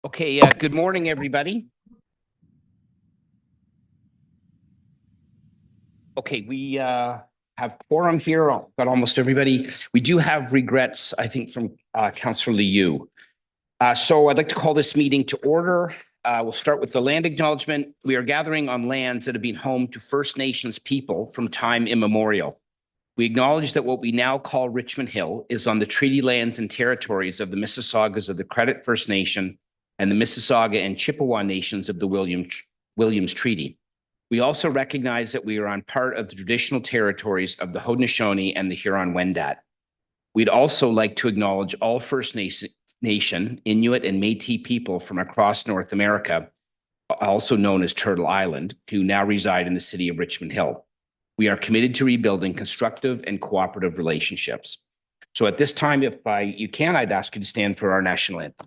Okay, good morning, everybody. Okay, we have quorum here. Got almost everybody. We do have regrets, I think, from Councillor Liu. So I'd like to call this meeting to order. We'll start with the land acknowledgement. We are gathering on lands that have been home to First Nations people from time immemorial. We acknowledge that what we now call Richmond Hill is on the treaty lands and territories of the Mississaugas of the Credit First Nation and the Mississauga and Chippewa nations of the Williams Treaty. We also recognize that we are on part of the traditional territories of the Haudenosaunee and the Huron-Wendat. We'd also like to acknowledge all First Nation, Inuit, and Métis people from across North America, also known as Turtle Island, who now reside in the city of Richmond Hill. We are committed to rebuilding constructive and cooperative relationships. So at this time, if you can, I'd ask you to stand for our national anthem.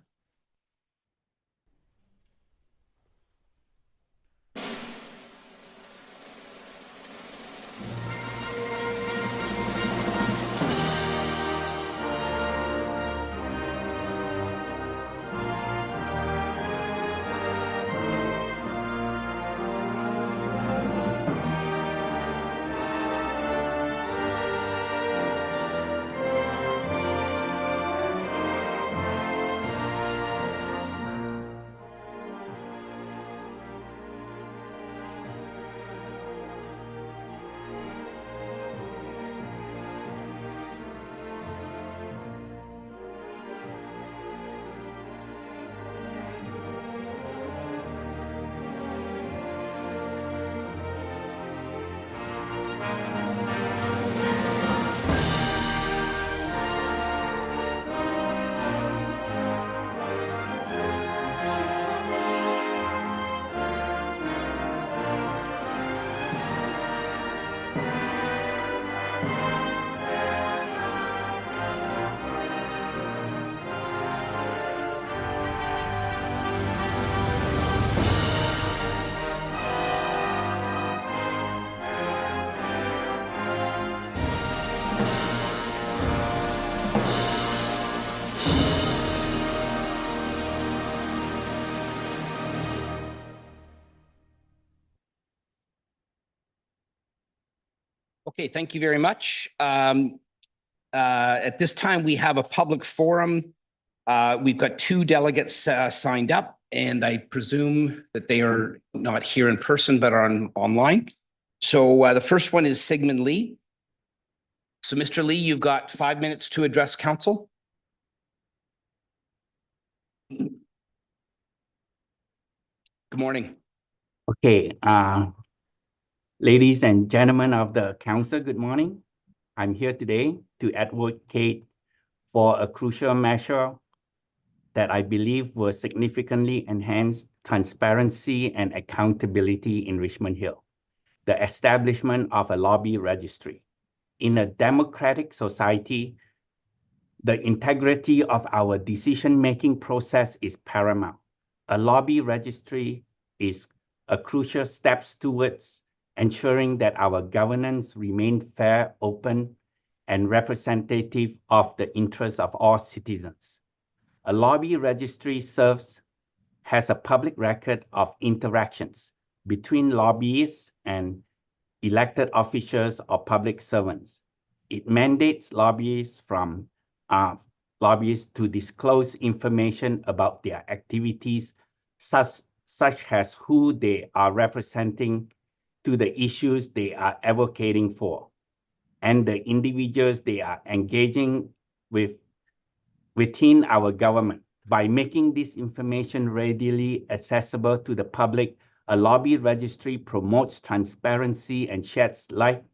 Okay, thank you very much. At this time, we have a public forum. We've got two delegates signed up, and I presume that they are not here in person, but are online. So the first one is Sigmund Lee. So Mr. Lee, you've got 5 minutes to address council. Good morning. Okay, ladies and gentlemen of the council, good morning. I'm here today to advocate for a crucial measure that I believe will significantly enhance transparency and accountability in Richmond Hill, the establishment of a lobby registry. In a democratic society, the integrity of our decision-making process is paramount. A lobby registry is a crucial step towards ensuring that our governance remains fair, open, and representative of the interests of all citizens. A lobby registry has a public record of interactions between lobbyists and elected officials or public servants. It mandates lobbyists to disclose information about their activities, such as who they are representing to the issues they are advocating for, and the individuals they are engaging with within our government. By making this information readily accessible to the public, a lobby registry promotes transparency and sheds light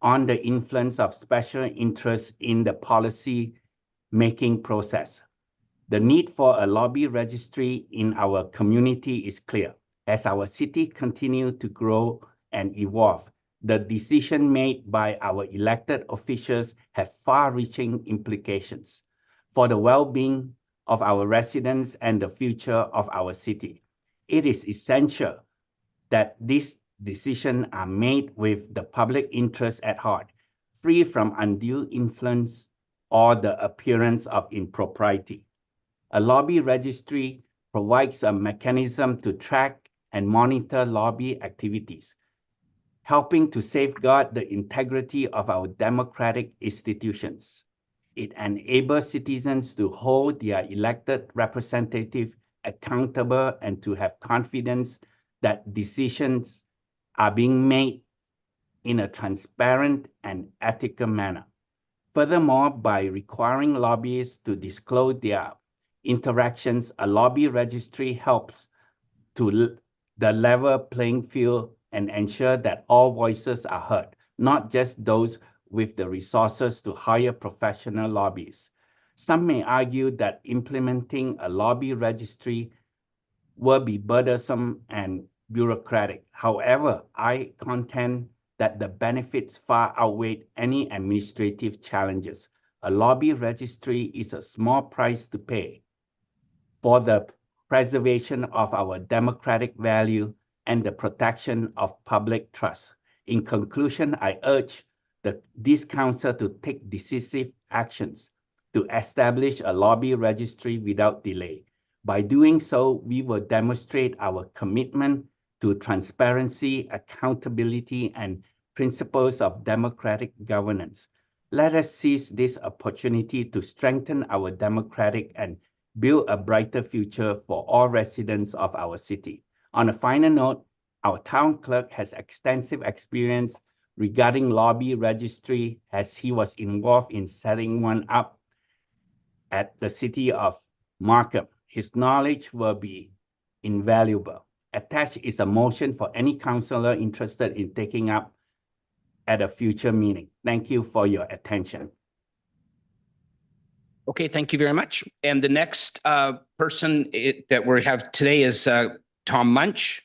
on the influence of special interests in the policy-making process. The need for a lobby registry in our community is clear. As our city continues to grow and evolve, the decision made by our elected officials have far-reaching implications for the well-being of our residents and the future of our city. It is essential that these decisions are made with the public interest at heart, free from undue influence or the appearance of impropriety. A lobby registry provides a mechanism to track and monitor lobby activities, helping to safeguard the integrity of our democratic institutions. It enables citizens to hold their elected representative accountable and to have confidence that decisions are being made in a transparent and ethical manner. Furthermore, by requiring lobbyists to disclose their interactions, a lobby registry helps to the level playing field and ensure that all voices are heard, not just those with the resources to hire professional lobbyists. Some may argue that implementing a lobby registry will be burdensome and bureaucratic. However, I contend that the benefits far outweigh any administrative challenges. A lobby registry is a small price to pay for the preservation of our democratic value and the protection of public trust. In conclusion, I urge this council to take decisive actions to establish a lobby registry without delay. By doing so, we will demonstrate our commitment to transparency, accountability, and principles of democratic governance. Let us seize this opportunity to strengthen our democratic and build a brighter future for all residents of our city. On a final note, our town clerk has extensive experience regarding lobby registry as he was involved in setting one up at the city of Markham. His knowledge will be invaluable. Attached is a motion for any councillor interested in taking up at a future meeting. Thank you for your attention. Okay, thank you very much. And the next person that we have today is Tom Munch.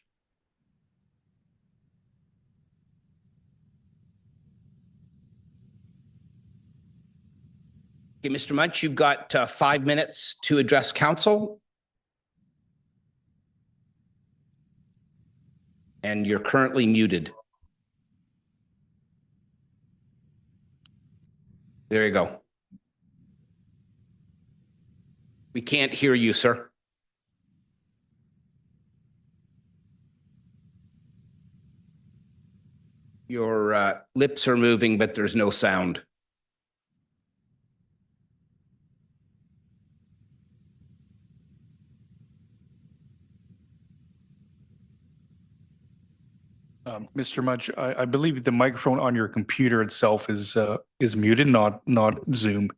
Okay, Mr. Munch, you've got 5 minutes to address council. And you're currently muted. There you go. We can't hear you, sir. Your lips are moving, but there's no sound. Mr. Mudge, I believe the microphone on your computer itself is muted, not Zoom.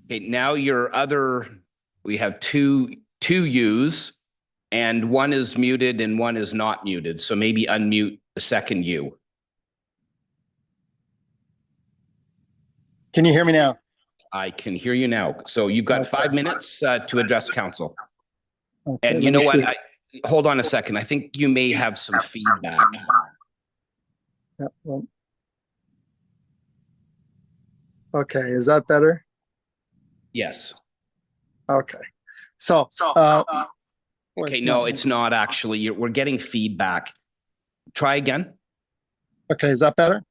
Okay, now we have two U's and one is muted and one is not muted. So maybe unmute the second U. Can you hear me now? I can hear you now. So you've got 5 minutes to address council. Okay, And you let know me what? see. Hold on a second. I think you may have some feedback. Yeah, well. Okay, is that better? Yes. Okay. So, Okay, no, it's not actually. We're getting feedback. Try again. okay, is that better?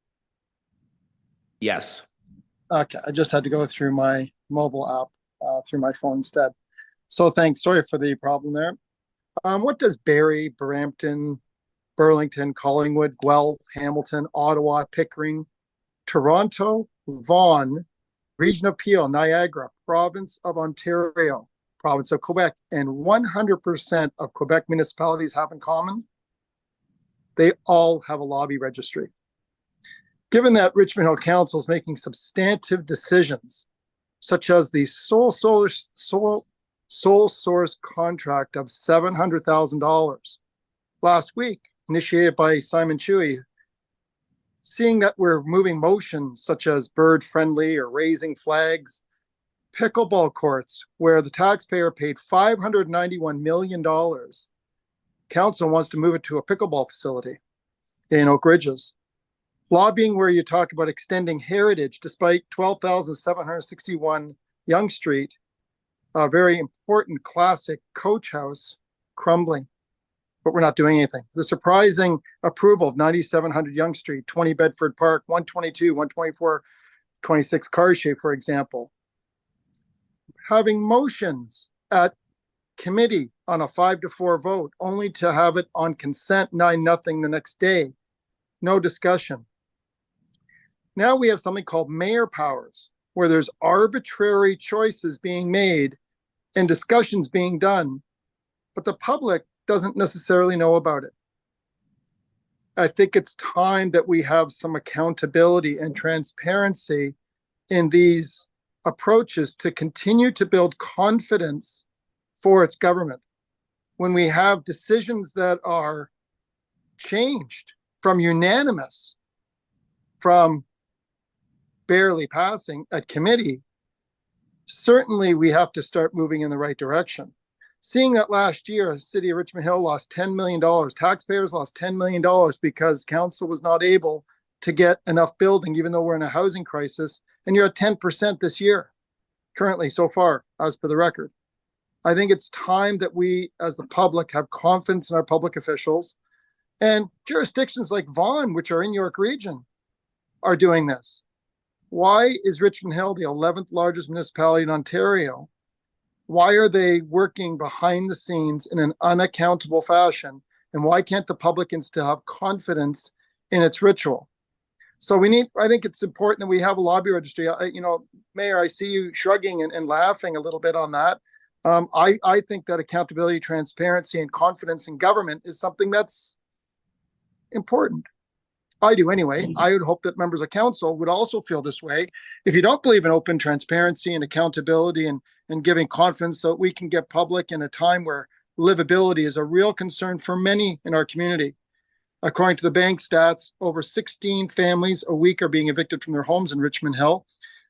Yes. Okay, I just had to go through my mobile app through my phone instead. So thanks. Sorry for the problem there. What does Barrie, Brampton, Burlington, Collingwood, Guelph, Hamilton, Ottawa, Pickering, Toronto, Vaughan, Region of Peel, Niagara, Province of Ontario, Province of Quebec, and 100% of Quebec municipalities have in common? They all have a lobby registry. Given that Richmond Hill Council is making substantive decisions, such as the sole source contract of $700,000 last week, initiated by Simon Chewy, seeing that we're moving motions such as bird friendly or raising flags, pickleball courts, where the taxpayer paid $591 million, council wants to move it to a pickleball facility in Oak Ridges. Lobbying where you talk about extending heritage despite 12,761 Yonge Street, a very important classic coach house, crumbling, but we're not doing anything. The surprising approval of 9,700 Yonge Street, 20 Bedford Park, 122, 124, 26 Cartier, for example. Having motions at committee on a 5-4 vote, only to have it on consent 9-0 the next day. No discussion. Now we have something called mayor powers, where there's arbitrary choices being made and discussions being done, but the public doesn't necessarily know about it. I think it's time that we have some accountability and transparency in these approaches to continue to build confidence for its government. When we have decisions that are changed from unanimous, from barely passing at committee, certainly we have to start moving in the right direction. Seeing that last year, the city of Richmond Hill lost $10 million, taxpayers lost $10 million because council was not able to get enough building, even though we're in a housing crisis, and you're at 10% this year, currently so far, as per the record. I think it's time that we, as the public, have confidence in our public officials, and jurisdictions like Vaughan, which are in York Region, are doing this. Why is Richmond Hill the 11th largest municipality in Ontario? Why are they working behind the scenes in an unaccountable fashion? And why can't the public instill have confidence in its ritual? So I think it's important that we have a lobby registry. Mayor, I see you shrugging and laughing a little bit on that. I think that accountability, transparency, and confidence in government is something that's important. I do anyway. I would hope that members of council would also feel this way. If you don't believe in open transparency and accountability and giving confidence so we can get public in a time where livability is a real concern for many in our community. According to the bank stats, over 16 families a week are being evicted from their homes in Richmond Hill.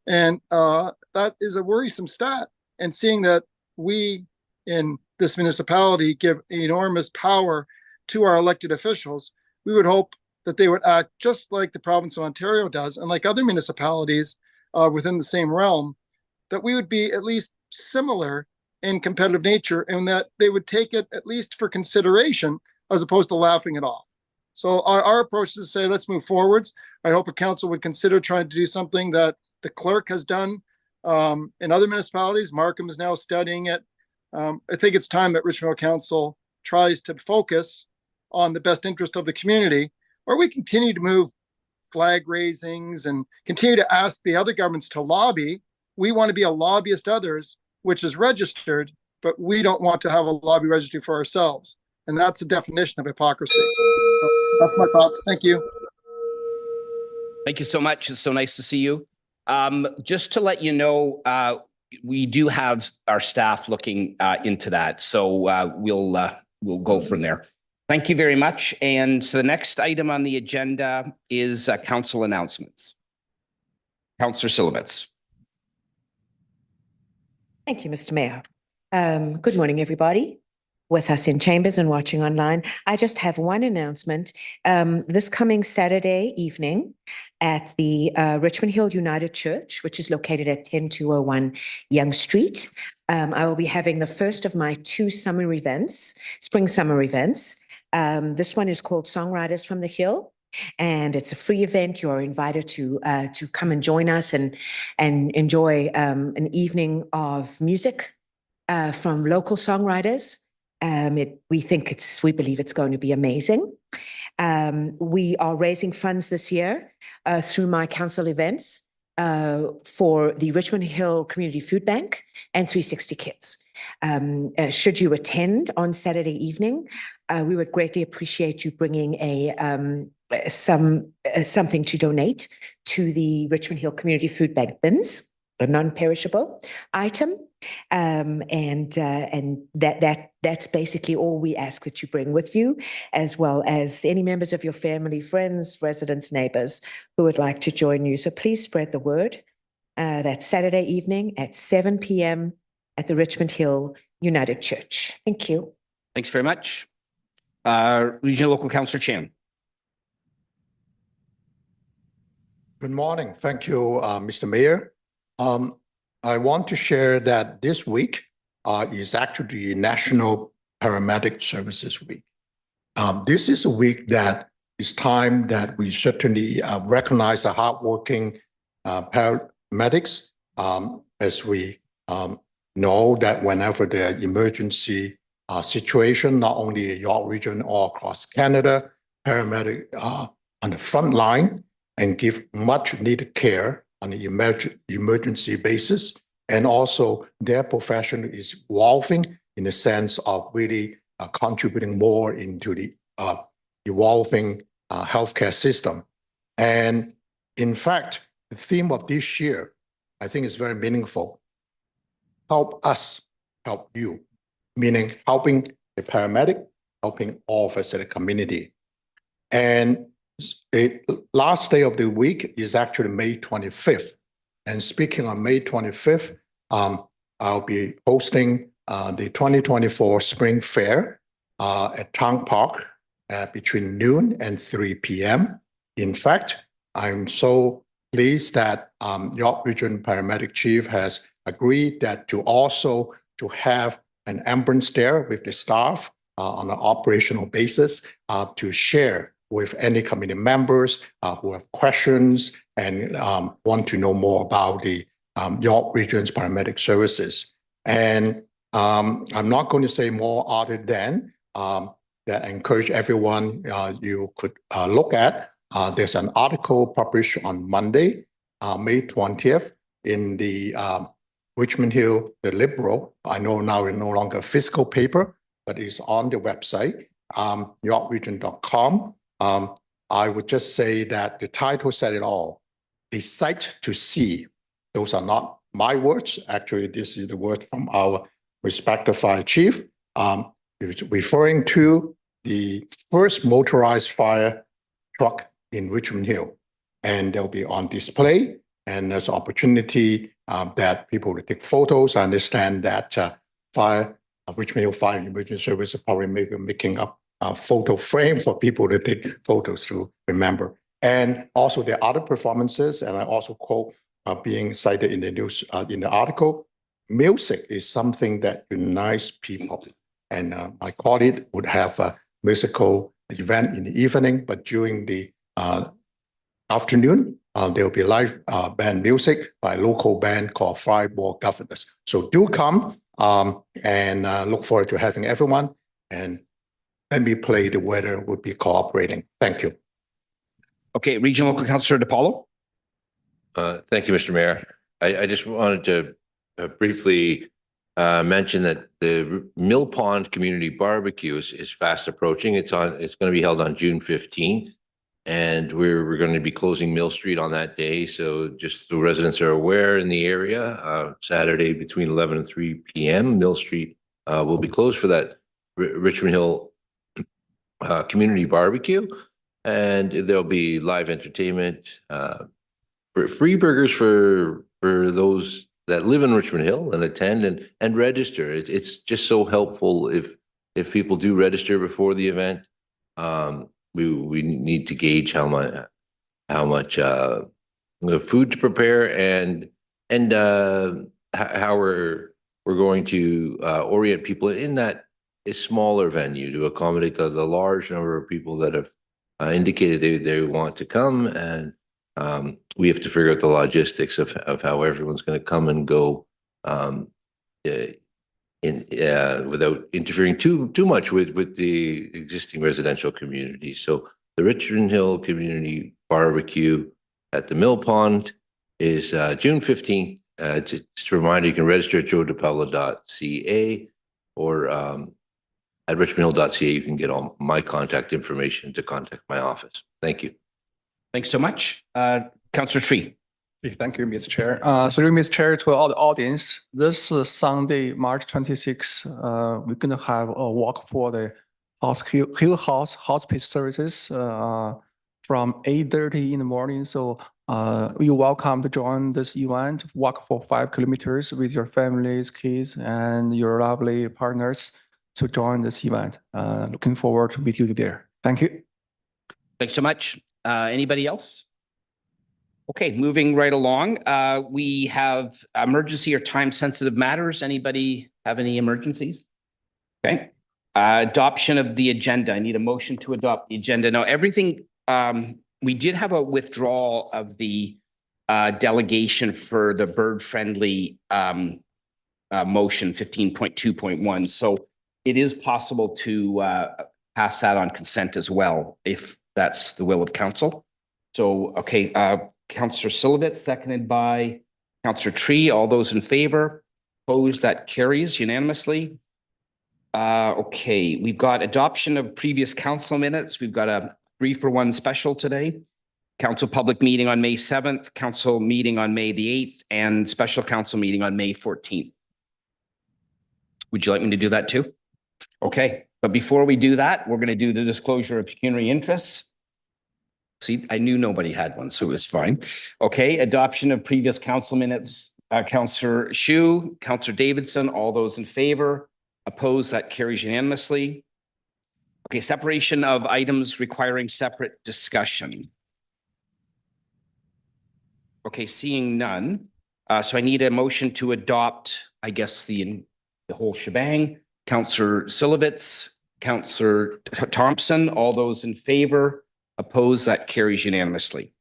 And that is a worrisome stat. And seeing that we in this municipality give enormous power to our elected officials, we would hope that they would act just like the province of Ontario does, and like other municipalities within the same realm, that we would be at least similar in competitive nature, and that they would take it at least for consideration as opposed to laughing it off. So our approach is to say, let's move forwards. I hope a council would consider trying to do something that the clerk has done in other municipalities. Markham is now studying it. I think it's time that Richmond Council tries to focus on the best interest of the community, or we continue to move flag raisings and continue to ask the other governments to lobby. We want to be a lobbyist others, which is registered, but we don't want to have a lobby registry for ourselves. And that's the definition of hypocrisy. That's my thoughts. Thank you. Thank you so much. It's so nice to see you. Just to let you know, we do have our staff looking into that. So we'll go from there. Thank you very much. And so the next item on the agenda is council announcements. Councillor Silivets. Thank you, Mr. Mayor. Good morning, everybody with us in chambers and watching online. I just have one announcement. This coming Saturday evening at the Richmond Hill United Church, which is located at 10201 Yonge Street, I will be having the first of my 2 summer events, spring summer events. This one is called Songwriters from the Hill, and it's a free event. You're invited to come and join us and enjoy an evening of music from local songwriters. We believe it's going to be amazing. We are raising funds this year through my council events for the Richmond Hill Community Food Bank and 360 Kids. Should you attend on Saturday evening, we would greatly appreciate you bringing something to donate to the Richmond Hill Community Food Bank bins, a non-perishable item, and that's basically all we ask that you bring with you, as well as any members of your family, friends, residents, neighbors who would like to join you. So please spread the word. That's Saturday evening at 7 p.m. at the Richmond Hill United Church. Thank you. Thanks very much. Regional Local Councillor Chan. Good morning. Thank you, Mr. Mayor. I want to share that this week is actually National Paramedic Services Week. This is a week that is time that we certainly recognize the hardworking paramedics, as we know that whenever there are emergency situation, not only in York Region or across Canada, paramedics are on the front line and give much needed care on an emergency basis. And also their profession is evolving in the sense of really contributing more into the evolving healthcare system. And in fact, the theme of this year, I think is very meaningful. Help us, help you, meaning helping the paramedic, helping all of us in the community. And the last day of the week is actually May 25th. And speaking on May 25th, I'll be hosting the 2024 Spring Fair at Town Park between noon and 3 p.m. In fact, I'm so pleased that York Region Paramedic Chief has agreed that to also to have an ambulance there with the staff on an operational basis to share with any community members who have questions and want to know more about the York Region's paramedic services. And I'm not going to say more other than that I encourage everyone you could look at. There's an article published on Monday, May 20th in the Richmond Hill, the Liberal. I know now it's no longer a physical paper, but it's on the website, yorkregion.com. I would just say that the title said it all. A sight to see. Those are not my words. Actually, this is the word from our respected fire chief. It's referring to the first motorized fire truck in Richmond Hill. And they'll be on display. And there's opportunity that people will take photos. I understand that Richmond Hill Fire and Emergency Service is probably maybe making up a photo frame for people to take photos to remember. And also there are other performances, and I also quote being cited in the news in the article. Music is something that unites people. And I call it would have a musical event in the evening, but during the afternoon, there will be live band music by a local band called Fireball Governors. So do come and look forward to having everyone. And let me play The Weather Would Be Cooperating. Thank you. Okay, Regional Local Councillor DePaulo. Thank you, Mr. Mayor. I just wanted to briefly mention that the Mill Pond Community Barbecue is fast approaching. It's going to be held on June 15th. And we're going to be closing Mill Street on that day. So just the residents are aware in the area, Saturday between 11 and 3 p.m., Mill Street will be closed for that Richmond Hill Community Barbecue. And there'll be live entertainment, free burgers for those that live in Richmond Hill and attend and register. It's just so helpful if people do register before the event. We need to gauge how much food to prepare and how we're going to orient people in that a smaller venue to accommodate the large number of people that have indicated they want to come, and we have to figure out the logistics of how everyone's going to come and go without interfering too much with the existing residential community. So the Richmond Hill Community Barbecue at the Mill Pond is June 15th. Just a reminder, you can register at joedepaulo.ca or at richmondhill.ca. You can get all my contact information to contact my office. Thank you. Thanks so much. Councillor Tree. Thank you, Mr. Chair. Through Mr. Chair to all the audience, this Sunday, March 26th, we're going to have a walk for the Hill House Hospice Services from 8:30 in the morning. So you're welcome to join this event, walk for 5 kilometers with your families, kids, and your lovely partners to join this event. Looking forward to meet you there. Thank you. Thanks so much. Anybody else? Okay, moving right along, we have emergency or time-sensitive matters. Anybody have any emergencies? Okay, adoption of the agenda. I need a motion to adopt the agenda. Now, everything, we did have a withdrawal of the delegation for the bird-friendly motion 15.2.1. So it is possible to pass that on consent as well, if that's the will of council. So, okay, Councillor Silovitz, seconded by Councillor Tree. All those in favor? Opposed? That carries unanimously. Okay, we've got adoption of previous council minutes. We've got a 3-for-1 special today. Council public meeting on May 7th, council meeting on May the 8th, and special council meeting on May 14th. Would you like me to do that too? Okay, but before we do that, we're going to do the disclosure of pecuniary interests. See, I knew nobody had one, so it was fine. Okay, adoption of previous council minutes. Councillor Shu, Councillor Davidson, all those in favor? Opposed? That carries unanimously. Okay, separation of items requiring separate discussion. Okay, seeing none. So I need a motion to adopt, I guess, the whole shebang. Councillor Silovitz, Councillor Thompson, all those in favor? Opposed? That carries unanimously.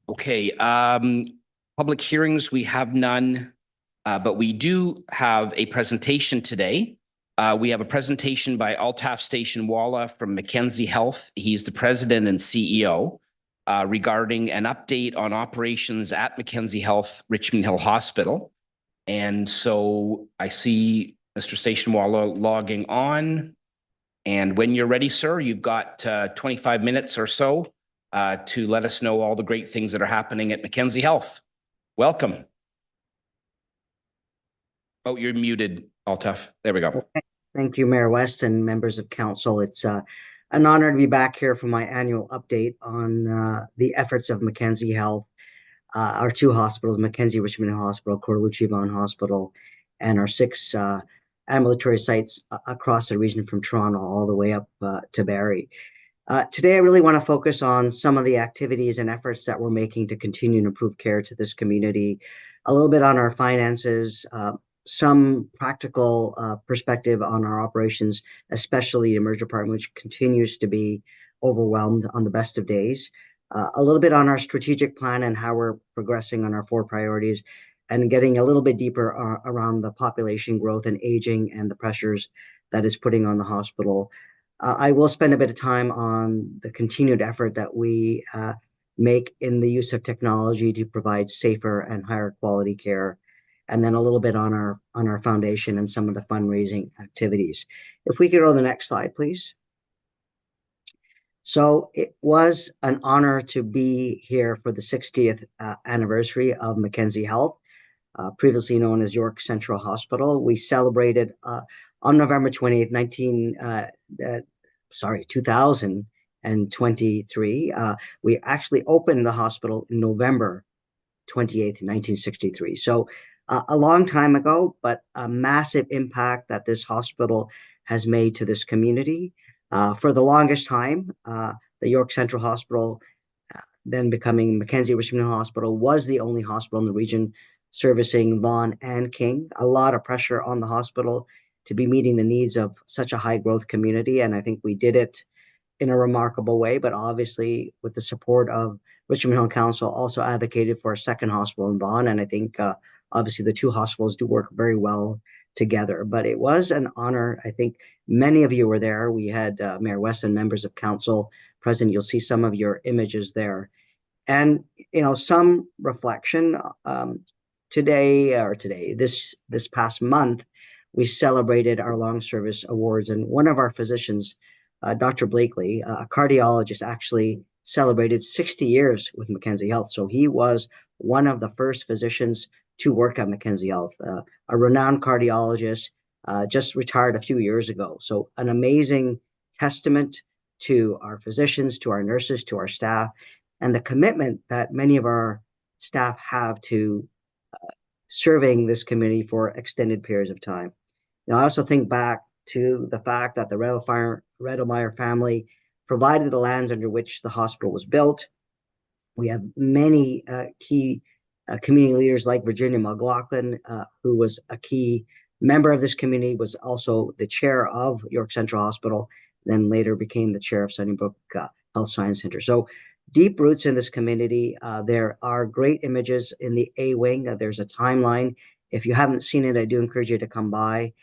Okay, public hearings, we have none, but we do have a presentation today. We have a presentation by Altaf Station Walla from Mackenzie Health. He's the president and CEO regarding an update on operations at Mackenzie Health, Richmond Hill Hospital. And so I see Mr. Station Walla logging on. And when you're ready, sir, you've got 25 minutes or so to let us know all the great things that are happening at Mackenzie Health. Welcome. Oh, you're muted, Altaf. There we go. Thank you, Mayor West and members of council. It's an honor to be back here for my annual update on the efforts of Mackenzie Health, our 2 hospitals, Mackenzie Richmond Hospital, Corlucci Vaughan Hospital, and our 6 ambulatory sites across the region from Toronto all the way up to Barrie. Today, I really want to focus on some of the activities and efforts that we're making to continue to improve care to this community, a little bit on our finances, some practical perspective on our operations, especially the emergency department, which continues to be overwhelmed on the best of days, a little bit on our strategic plan and how we're progressing on our 4 priorities, and getting a little bit deeper around the population growth and aging and the pressures that is putting on the hospital. I will spend a bit of time on the continued effort that we make in the use of technology to provide safer and higher quality care, and then a little bit on our foundation and some of the fundraising activities. If we could go to the next slide, please. So it was an honor to be here for the 60th anniversary of Mackenzie Health, previously known as York Central Hospital. We celebrated on November 28th, 2023. We actually opened the hospital in November 28th, 1963. So a long time ago, but a massive impact that this hospital has made to this community. For the longest time, the York Central Hospital, then becoming Mackenzie Richmond Hospital, was the only hospital in the region servicing Vaughan and King. A lot of pressure on the hospital to be meeting the needs of such a high growth community. And I think we did it in a remarkable way, but obviously with the support of Richmond Hill Council, also advocated for a second hospital in Vaughan. And I think obviously the 2 hospitals do work very well together, but it was an honor. I think many of you were there. We had Mayor West and members of council present. You'll see some of your images there. And, some reflection this past month, we celebrated our long service awards. And one of our physicians, Dr. Blakely, a cardiologist, actually celebrated 60 years with Mackenzie Health. So he was one of the first physicians to work at Mackenzie Health, a renowned cardiologist, just retired a few years ago. So an amazing testament to our physicians, to our nurses, to our staff, and the commitment that many of our staff have to serving this community for extended periods of time. I also think back to the fact that the Redelmeyer family provided the lands under which the hospital was built. We have many key community leaders like Virginia McLaughlin, who was a key member of this community, was also the chair of York Central Hospital, then later became the chair of Sunnybrook Health Science Center. So deep roots in this community. There are great images in the A wing. There's a timeline. If you haven't seen it, I do encourage you to come by.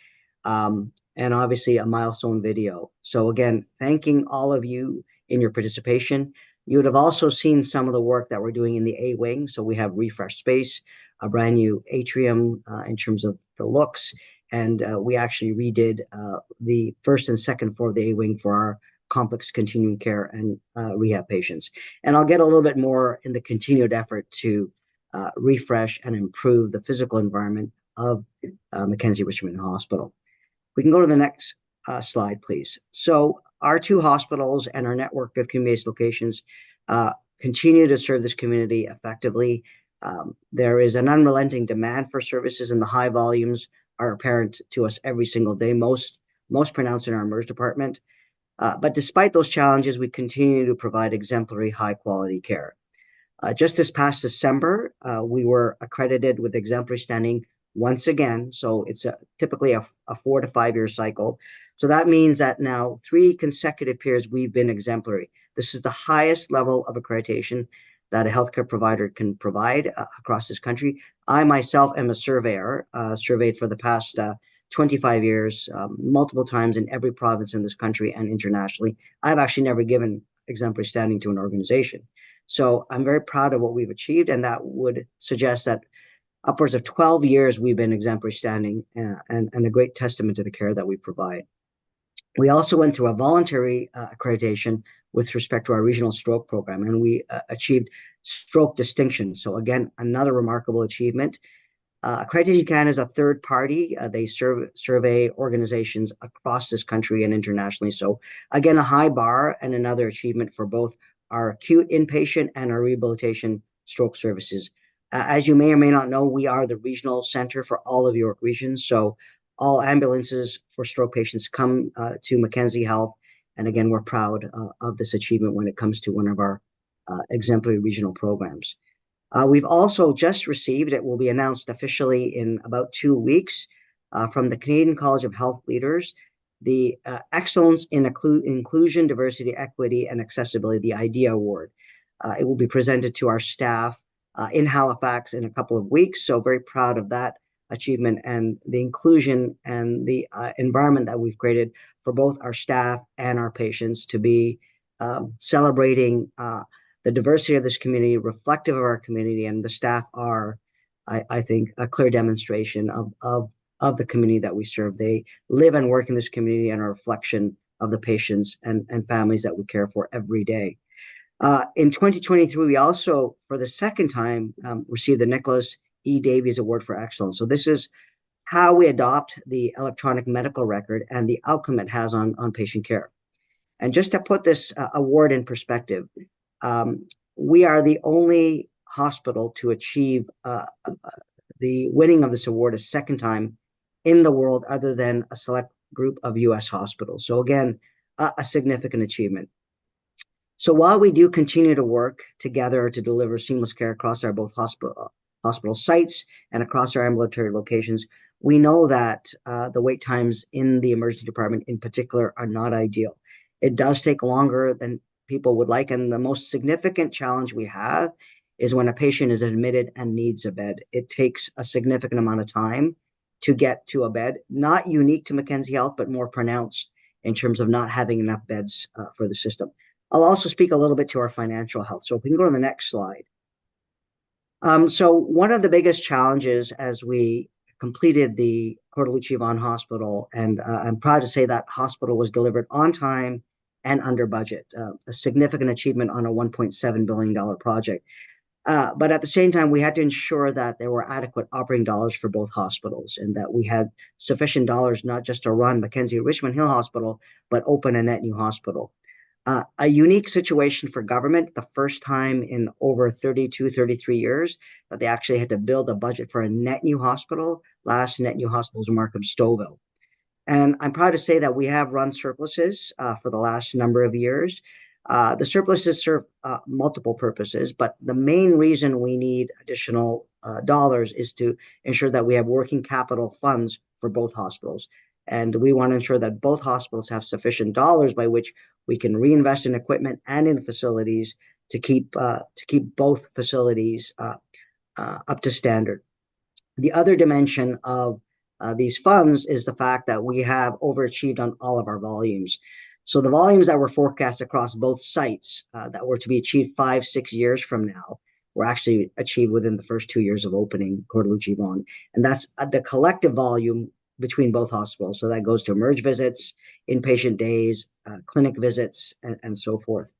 And obviously a milestone video. So again, thanking all of you in your participation. You would have also seen some of the work that we're doing in the A wing. So we have refreshed space, a brand new atrium in terms of the looks. And we actually redid the first and second floor of the A wing for our complex continuing care and rehab patients. And I'll get a little bit more in the continued effort to refresh and improve the physical environment of Mackenzie Richmond Hospital. We can go to the next slide, please. So our two hospitals and our network of community-based locations continue to serve this community effectively. There is an unrelenting demand for services, and the high volumes are apparent to us every single day, most pronounced in our emerge department. But despite those challenges, we continue to provide exemplary high-quality care. Just this past December, we were accredited with exemplary standing once again. So it's typically a 4 to 5 year cycle. So that means that now 3 consecutive periods we've been exemplary. This is the highest level of accreditation that a healthcare provider can provide across this country. I myself am a surveyor, surveyed for the past 25 years, multiple times in every province in this country and internationally. I've actually never given exemplary standing to an organization. So I'm very proud of what we've achieved, and that would suggest that upwards of 12 years we've been exemplary standing, and a great testament to the care that we provide. We also went through a voluntary accreditation with respect to our regional stroke program, and we achieved stroke distinction. So again, another remarkable achievement. Accreditation Canada is a third party. They survey organizations across this country and internationally. So again, a high bar and another achievement for both our acute inpatient and our rehabilitation stroke services. As you may or may not know, we are the regional center for all of York regions. So all ambulances for stroke patients come to Mackenzie Health. And again, we're proud of this achievement when it comes to one of our exemplary regional programs. We've also just received, it will be announced officially in about 2 weeks, from the Canadian College of Health Leaders, the Excellence in Inclusion, Diversity, Equity, and Accessibility, the IDEA Award. It will be presented to our staff in Halifax in a couple of weeks. So very proud of that achievement and the inclusion and the environment that we've created for both our staff and our patients to be celebrating the diversity of this community, reflective of our community, and the staff are, I think, a clear demonstration of the community that we serve. They live and work in this community and are a reflection of the patients and families that we care for every day. In 2023, we also, for the second time, received the Nicholas E. Davies Award for Excellence. So this is how we adopt the electronic medical record and the outcome it has on patient care. And just to put this award in perspective, we are the only hospital to achieve the winning of this award a second time in the world, other than a select group of U.S. hospitals. So again, a significant achievement. So while we do continue to work together to deliver seamless care across our both hospital sites and across our ambulatory locations, we know that the wait times in the emergency department in particular are not ideal. It does take longer than people would like, and the most significant challenge we have is when a patient is admitted and needs a bed. It takes a significant amount of time to get to a bed, not unique to Mackenzie Health, but more pronounced in terms of not having enough beds for the system. I'll also speak a little bit to our financial health. So if we can go to the next slide. So one of the biggest challenges as we completed the Cordalucci Vaughan Hospital, and I'm proud to say that hospital was delivered on time and under budget, a significant achievement on a $1.7 billion project. But at the same time, we had to ensure that there were adequate operating dollars for both hospitals and that we had sufficient dollars not just to run Mackenzie Richmond Hill Hospital, but open a net new hospital. A unique situation for government, the first time in over 32, 33 years that they actually had to build a budget for a net new hospital. Last net new hospital was Markham Stouffville. And I'm proud to say that we have run surpluses for the last number of years. The surpluses serve multiple purposes, but the main reason we need additional dollars is to ensure that we have working capital funds for both hospitals. And we want to ensure that both hospitals have sufficient dollars by which we can reinvest in equipment and in facilities to keep both facilities up to standard. The other dimension of these funds is the fact that we have overachieved on all of our volumes. So the volumes that were forecast across both sites that were to be achieved 5-6 years from now were actually achieved within the first 2 years of opening Cortellucci Vaughan. And that's the collective volume between both hospitals. So that goes to emerge visits, inpatient days, clinic visits, and so forth.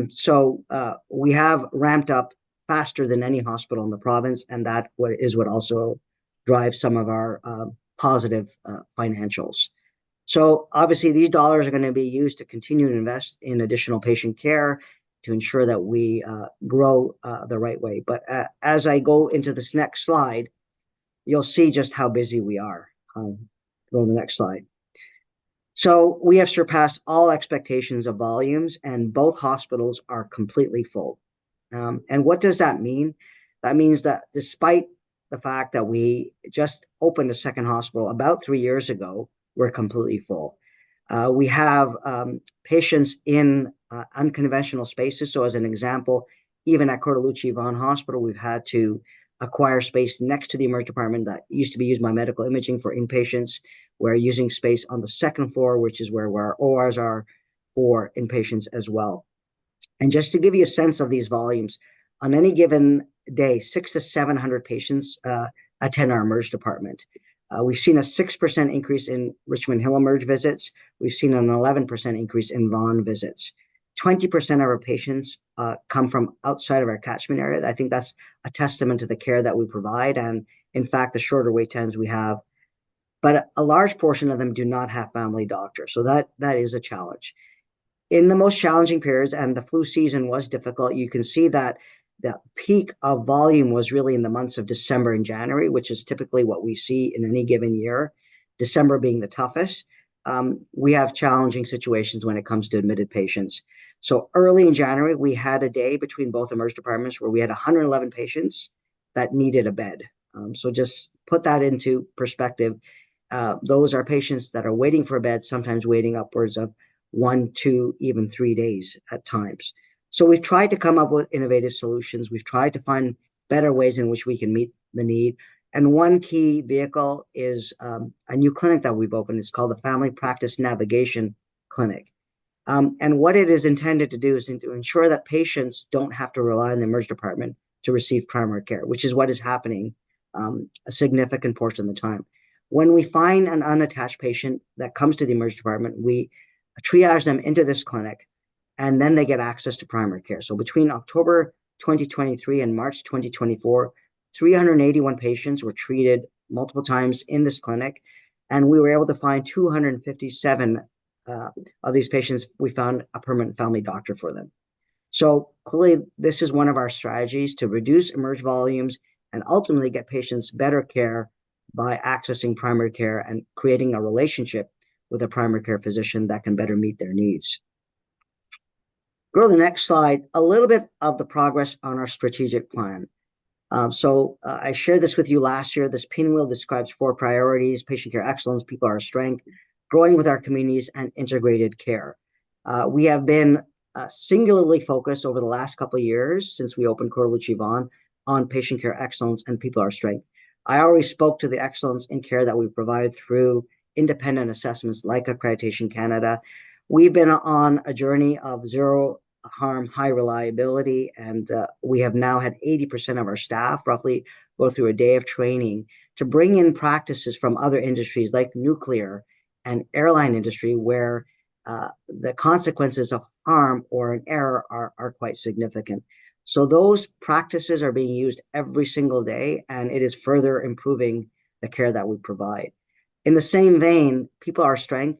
So we have ramped up faster than any hospital in the province, and that is what also drives some of our positive financials. So obviously these dollars are going to be used to continue to invest in additional patient care to ensure that we grow the right way. But as I go into this next slide, you'll see just how busy we are. Go to the next slide. So we have surpassed all expectations of volumes, and both hospitals are completely full. And what does that mean? That means that despite the fact that we just opened a second hospital about 3 years ago, we're completely full. We have patients in unconventional spaces. So as an example, even at Cortellucci Vaughan Hospital, we've had to acquire space next to the emergency department that used to be used by medical imaging for inpatients. We're using space on the second floor, which is where our ORs are for inpatients as well. And just to give you a sense of these volumes, on any given day, 600 to 700 patients attend our emerge department. We've seen a 6% increase in Richmond Hill emerge visits. We've seen an 11% increase in Vaughan visits. 20% of our patients come from outside of our catchment area. I think that's a testament to the care that we provide, and in fact, the shorter wait times we have. But a large portion of them do not have family doctors, so that is a challenge. In the most challenging periods, and the flu season was difficult, you can see that the peak of volume was really in the months of December and January, which is typically what we see in any given year, December being the toughest. We have challenging situations when it comes to admitted patients. So early in January, we had a day between both emergency departments where we had 111 patients that needed a bed. So just put that into perspective. Those are patients that are waiting for a bed, sometimes waiting upwards of 1, 2, even 3 days at times. So we've tried to come up with innovative solutions. We've tried to find better ways in which we can meet the need. And one key vehicle is a new clinic that we've opened. It's called the Family Practice Navigation Clinic. And what it is intended to do is to ensure that patients don't have to rely on the emergency department to receive primary care, which is what is happening a significant portion of the time. When we find an unattached patient that comes to the emergency department, we triage them into this clinic, and then they get access to primary care. So between October 2023 and March 2024, 381 patients were treated multiple times in this clinic, and we were able to find 257 of these patients. We found a permanent family doctor for them. So clearly, this is one of our strategies to reduce emerge volumes and ultimately get patients better care by accessing primary care and creating a relationship with a primary care physician that can better meet their needs. Go to the next slide, a little bit of the progress on our strategic plan. I shared this with you last year. This pinwheel describes 4 priorities: patient care excellence, people are our strength, growing with our communities, and integrated care. We have been singularly focused over the last couple of years since we opened Cortellucci Vaughan on patient care excellence and people are our strength. I already spoke to the excellence in care that we provide through independent assessments like Accreditation Canada. We've been on a journey of zero harm, high reliability, and we have now had 80% of our staff roughly go through a day of training to bring in practices from other industries like nuclear and airline industry, where the consequences of harm or an error are quite significant. So those practices are being used every single day, and it is further improving the care that we provide. In the same vein, people are our strength.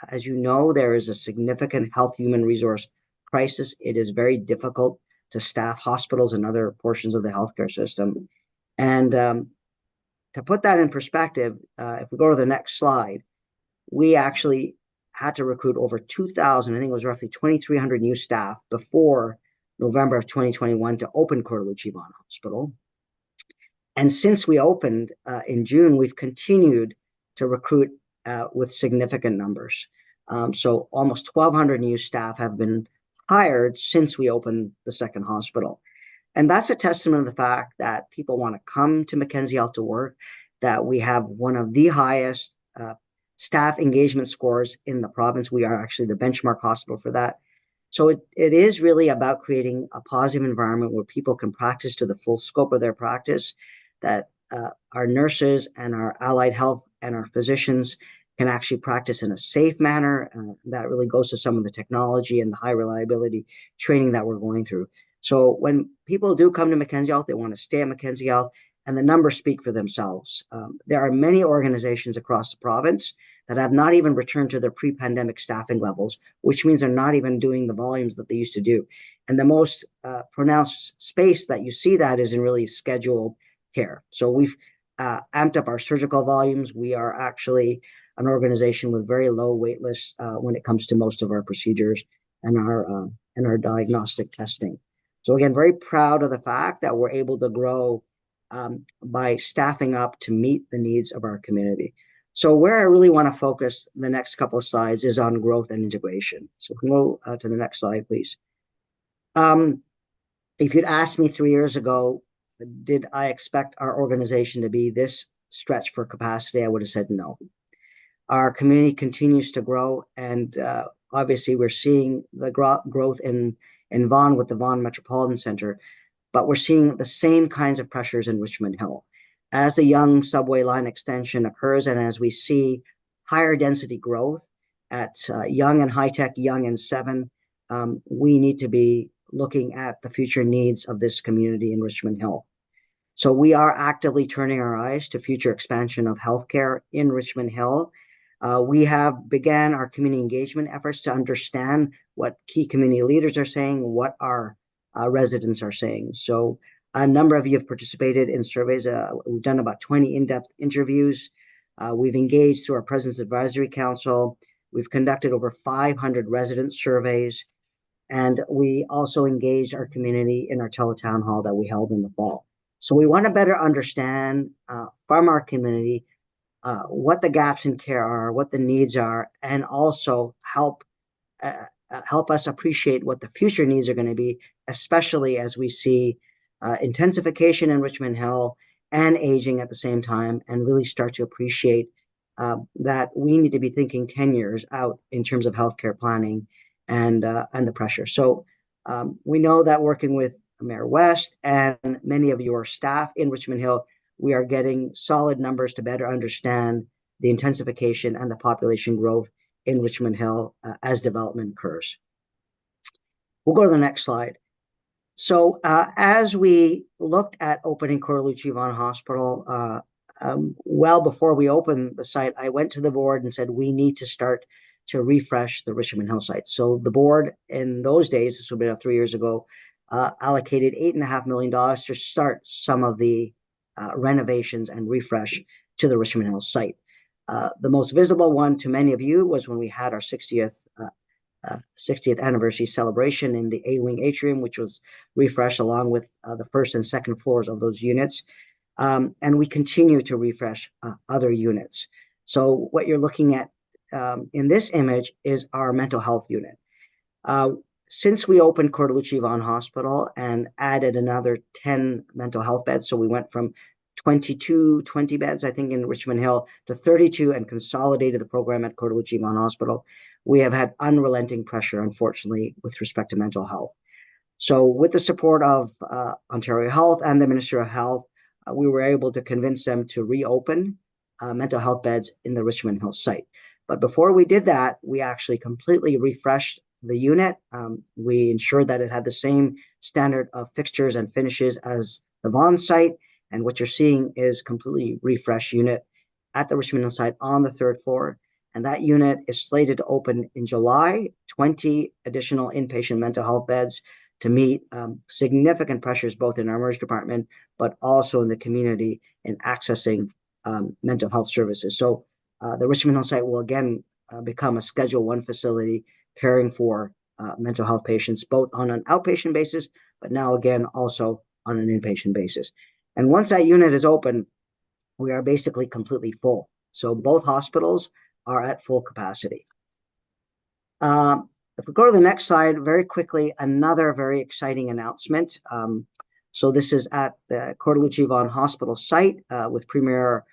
As you know, there is a significant health human resource crisis. It is very difficult to staff hospitals and other portions of the healthcare system. And to put that in perspective, if we go to the next slide, we actually had to recruit over 2,000, I think it was roughly 2,300 new staff before November of 2021 to open Cordalucci Vaughan Hospital. And since we opened in June, we've continued to recruit with significant numbers. So almost 1,200 new staff have been hired since we opened the second hospital. And that's a testament to the fact that people want to come to Mackenzie Health to work, that we have one of the highest staff engagement scores in the province. We are actually the benchmark hospital for that. So it is really about creating a positive environment where people can practice to the full scope of their practice, that our nurses and our allied health and our physicians can actually practice in a safe manner. That really goes to some of the technology and the high reliability training that we're going through. So when people do come to Mackenzie Health, they want to stay at Mackenzie Health, and the numbers speak for themselves. There are many organizations across the province that have not even returned to their pre-pandemic staffing levels, which means they're not even doing the volumes that they used to do. And the most pronounced space that you see that is in really scheduled care. So we've amped up our surgical volumes. We are actually an organization with very low wait lists when it comes to most of our procedures and our diagnostic testing. So again, very proud of the fact that we're able to grow by staffing up to meet the needs of our community. So where I really want to focus the next couple of slides is on growth and integration. So we can go to the next slide, please. If you'd asked me 3 years ago, did I expect our organization to be this stretched for capacity, I would have said no. Our community continues to grow, and obviously we're seeing the growth in Vaughan with the Vaughan Metropolitan Centre, but we're seeing the same kinds of pressures in Richmond Hill. As the young subway line extension occurs, and as we see higher density growth at Yonge and High Tech, Yonge and 7, we need to be looking at the future needs of this community in Richmond Hill. So we are actively turning our eyes to future expansion of healthcare in Richmond Hill. We have began our community engagement efforts to understand what key community leaders are saying, what our residents are saying. So a number of you have participated in surveys. We've done about 20 in-depth interviews. We've engaged through our President's Advisory Council. We've conducted over 500 resident surveys. And we also engaged our community in our teletown hall that we held in the fall. So we want to better understand from our community what the gaps in care are, what the needs are, and also help us appreciate what the future needs are going to be, especially as we see intensification in Richmond Hill and aging at the same time, and really start to appreciate that we need to be thinking 10 years out in terms of healthcare planning and the pressure. So we know that working with Mayor West and many of your staff in Richmond Hill, we are getting solid numbers to better understand the intensification and the population growth in Richmond Hill as development occurs. We'll go to the next slide. So as we looked at opening Cordalucci Vaughan Hospital, well before we opened the site, I went to the board and said, we need to start to refresh the Richmond Hill site. So the board in those days, this would be about 3 years ago, allocated $8.5 million to start some of the renovations and refresh to the Richmond Hill site. The most visible one to many of you was when we had our 60th anniversary celebration in the A-Wing atrium, which was refreshed along with the first and second floors of those units. And we continue to refresh other units. So what you're looking at in this image is our mental health unit. Since we opened Cordalucci Vaughan Hospital and added another 10 mental health beds, so we went from 20 beds, I think, in Richmond Hill to 32 and consolidated the program at Cordalucci Vaughan Hospital, we have had unrelenting pressure, unfortunately, with respect to mental health. So with the support of Ontario Health and the Minister of Health, we were able to convince them to reopen mental health beds in the Richmond Hill site. But before we did that, we actually completely refreshed the unit. We ensured that it had the same standard of fixtures and finishes as the Vaughan site. And what you're seeing is completely refreshed unit at the Richmond Hill site on the 3rd floor. And that unit is slated to open in July, 20 additional inpatient mental health beds to meet significant pressures both in our emergency department, but also in the community in accessing mental health services. So the Richmond Hill site will again become a Schedule I facility caring for mental health patients, both on an outpatient basis, but now again also on an inpatient basis. And once that unit is open, we are basically completely full. So both hospitals are at full capacity. If we go to the next slide, very quickly, another very exciting announcement. So this is at the Cordalucci Vaughan Hospital site with Premier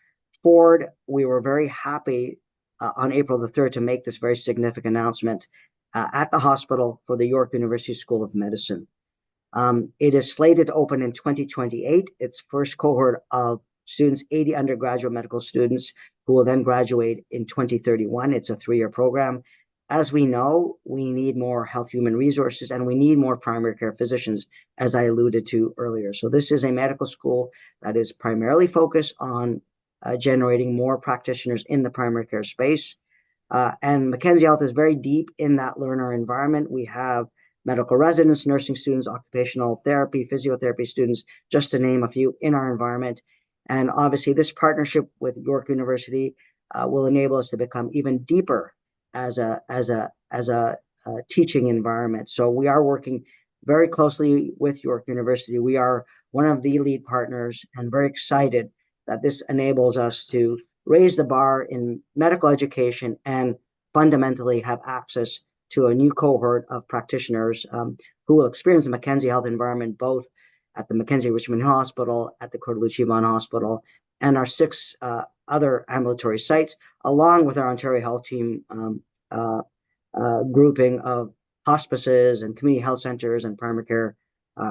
Ford. We were very happy on April the 3rd to make this very significant announcement at the hospital for the York University School of Medicine. It is slated to open in 2028. Its first cohort of students, 80 undergraduate medical students, who will then graduate in 2031. It's a 3-year program. As we know, we need more health human resources and we need more primary care physicians, as I alluded to earlier. So this is a medical school that is primarily focused on generating more practitioners in the primary care space. And Mackenzie Health is very deep in that learner environment. We have medical residents, nursing students, occupational therapy, physiotherapy students, just to name a few in our environment. And obviously this partnership with York University will enable us to become even deeper as a teaching environment. So we are working very closely with York University. We are one of the lead partners and very excited that this enables us to raise the bar in medical education and fundamentally have access to a new cohort of practitioners who will experience the Mackenzie Health environment, both at the Mackenzie Richmond Hospital, at the Cordalucci Vaughan Hospital, and our 6 other ambulatory sites, along with our Ontario Health Team grouping of hospices and community health centers and primary care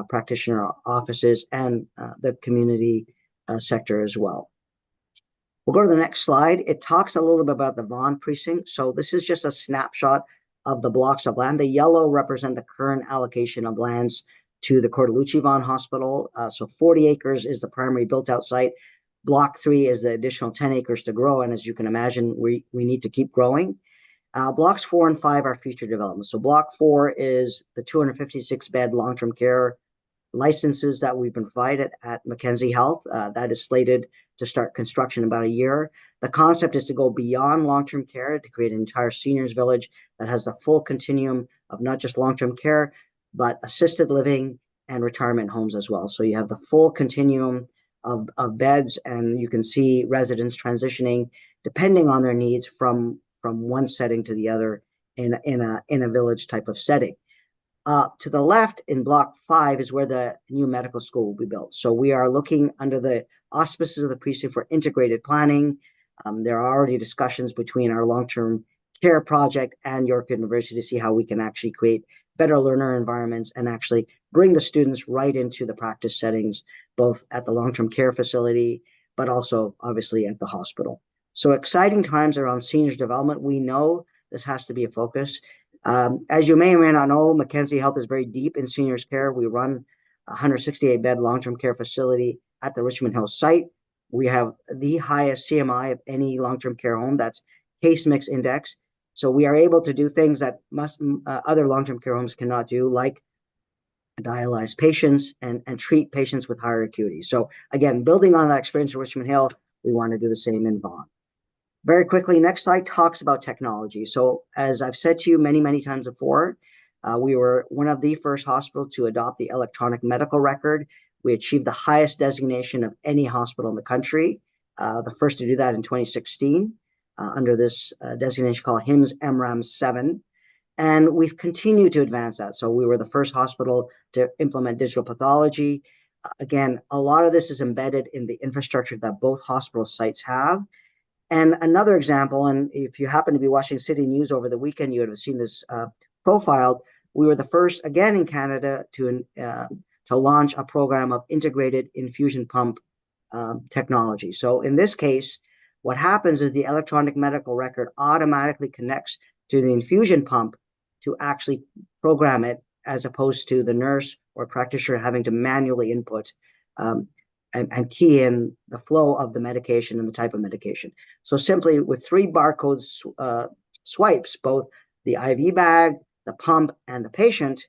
practitioner offices and the community sector as well. We'll go to the next slide. It talks a little bit about the Vaughan precinct. So this is just a snapshot of the blocks of land. The yellow represent the current allocation of lands to the Cordalucci Vaughan Hospital. So 40 acres is the primary built-out site. Block 3 is the additional 10 acres to grow. And as you can imagine, we need to keep growing. Blocks 4 and 5 are future developments. So block 4 is the 256-bed long-term care licenses that we've been provided at Mackenzie Health. That is slated to start construction in about a year. The concept is to go beyond long-term care to create an entire seniors village that has the full continuum of not just long-term care, but assisted living and retirement homes as well. So you have the full continuum of beds, and you can see residents transitioning depending on their needs from one setting to the other in a village type of setting. To the left in block 5 is where the new medical school will be built. So we are looking under the auspices of the precinct for integrated planning. There are already discussions between our long-term care project and York University to see how we can actually create better learner environments and actually bring the students right into the practice settings, both at the long-term care facility, but also obviously at the hospital. So exciting times around seniors development. We know this has to be a focus. As you may or may not know, Mackenzie Health is very deep in seniors care. We run a 168-bed long-term care facility at the Richmond Hill site. We have the highest CMI of any long-term care home. That's case mix index. So we are able to do things that other long-term care homes cannot do, like dialyze patients and treat patients with higher acuity. So again, building on that experience at Richmond Hill, we want to do the same in Vaughan. Very quickly, next slide talks about technology. So as I've said to you many, many times before, we were one of the first hospitals to adopt the electronic medical record. We achieved the highest designation of any hospital in the country, the first to do that in 2016 under this designation called HIMSS MRAM 7. And we've continued to advance that. So we were the first hospital to implement digital pathology. Again, a lot of this is embedded in the infrastructure that both hospital sites have. And another example, and if you happen to be watching City News over the weekend, you would have seen this profiled. We were the first, again in Canada, to launch a program of integrated infusion pump technology. So in this case, what happens is the electronic medical record automatically connects to the infusion pump to actually program it, as opposed to the nurse or practitioner having to manually input and key in the flow of the medication and the type of medication. So simply with 3 barcode swipes, both the IV bag, the pump, and the patient,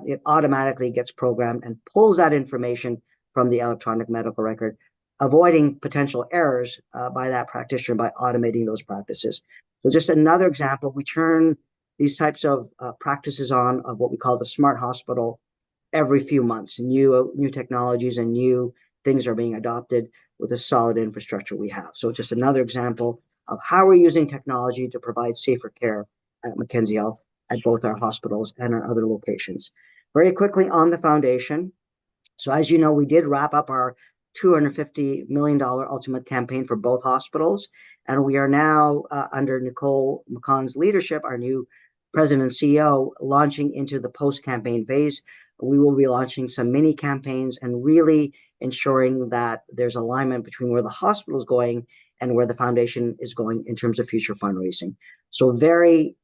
it automatically gets programmed and pulls that information from the electronic medical record, avoiding potential errors by that practitioner by automating those practices. So just another example, we turn these types of practices on of what we call the smart hospital every few months. New technologies and new things are being adopted with the solid infrastructure we have. So just another example of how we're using technology to provide safer care at Mackenzie Health at both our hospitals and our other locations. Very quickly on the foundation. So as you know, we did wrap up our $250 million ultimate campaign for both hospitals. And we are now, under Nicole McConn's leadership, our new president and CEO, launching into the post-campaign phase. We will be launching some mini campaigns and really ensuring that there's alignment between where the hospital is going and where the foundation is going in terms of future fundraising. So very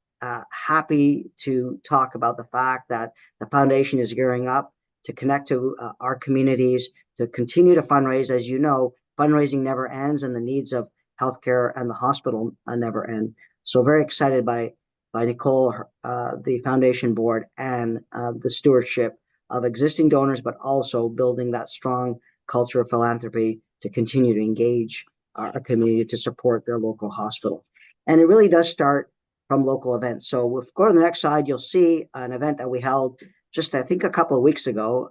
happy to talk about the fact that the foundation is gearing up to connect to our communities, to continue to fundraise. As you know, fundraising never ends and the needs of healthcare and the hospital never end. So very excited by Nicole, the foundation board, and the stewardship of existing donors, but also building that strong culture of philanthropy to continue to engage our community to support their local hospital. And it really does start from local events. So if you go to the next slide, you'll see an event that we held just, I think, a couple of weeks ago,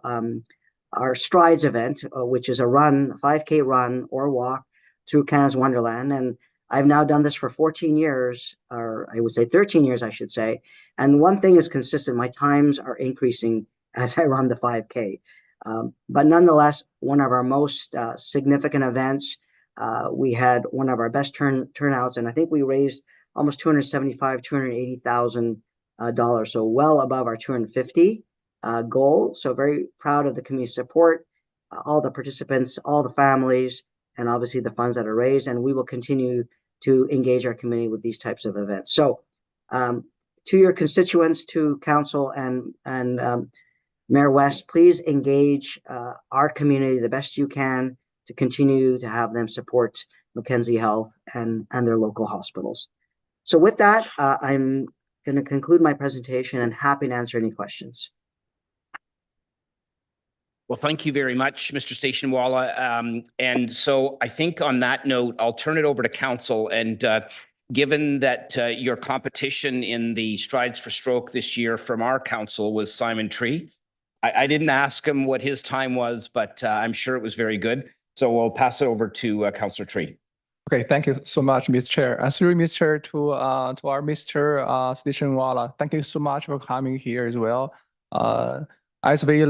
our Strides event, which is a 5K run or walk through Canada's Wonderland. And I've now done this for 14 years, or I would say 13 years, I should say. And one thing is consistent, my times are increasing as I run the 5K. But nonetheless, one of our most significant events, we had one of our best turnouts, and I think we raised almost $280,000, so well above our 250 goal. So very proud of the community support, all the participants, all the families, and obviously the funds that are raised. And we will continue to engage our community with these types of events. So to your constituents, to council and Mayor West, please engage our community the best you can to continue to have them support Mackenzie Health and their local hospitals. So with that, I'm going to conclude my presentation and happy to answer any questions. Well, thank you very much, Mr. Stationwala. And so I think on that note, I'll turn it over to council. And given that your competition in the Strides for Stroke this year from our council was Simon Tree, I didn't ask him what his time was, but I'm sure it was very good. So we'll pass it over to Councillor Tree. Okay, thank you so much, Mr. Chair. Through Mr. Chair to our Mr. Stationwala, thank you so much for coming here as well. As we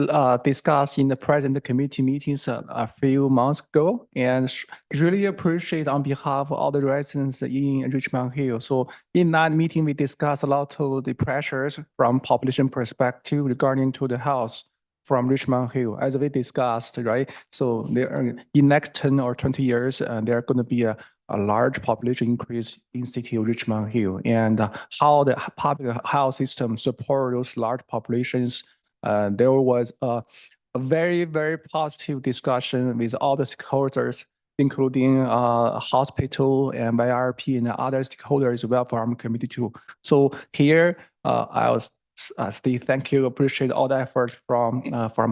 discussed in the present committee meetings a few months ago, and really appreciate on behalf of all the residents in Richmond Hill. So in that meeting, we discussed a lot of the pressures from population perspective regarding to the health from Richmond Hill, as we discussed, right? So there are, in next 10 or 20 years, there are going to be a large population increase in city of Richmond Hill, and how the public health system support those large populations. There was a very, very positive discussion with all the stakeholders, including hospital and IRP and other stakeholders as well from community too. So here, I was Steve, thank you. Appreciate all the efforts from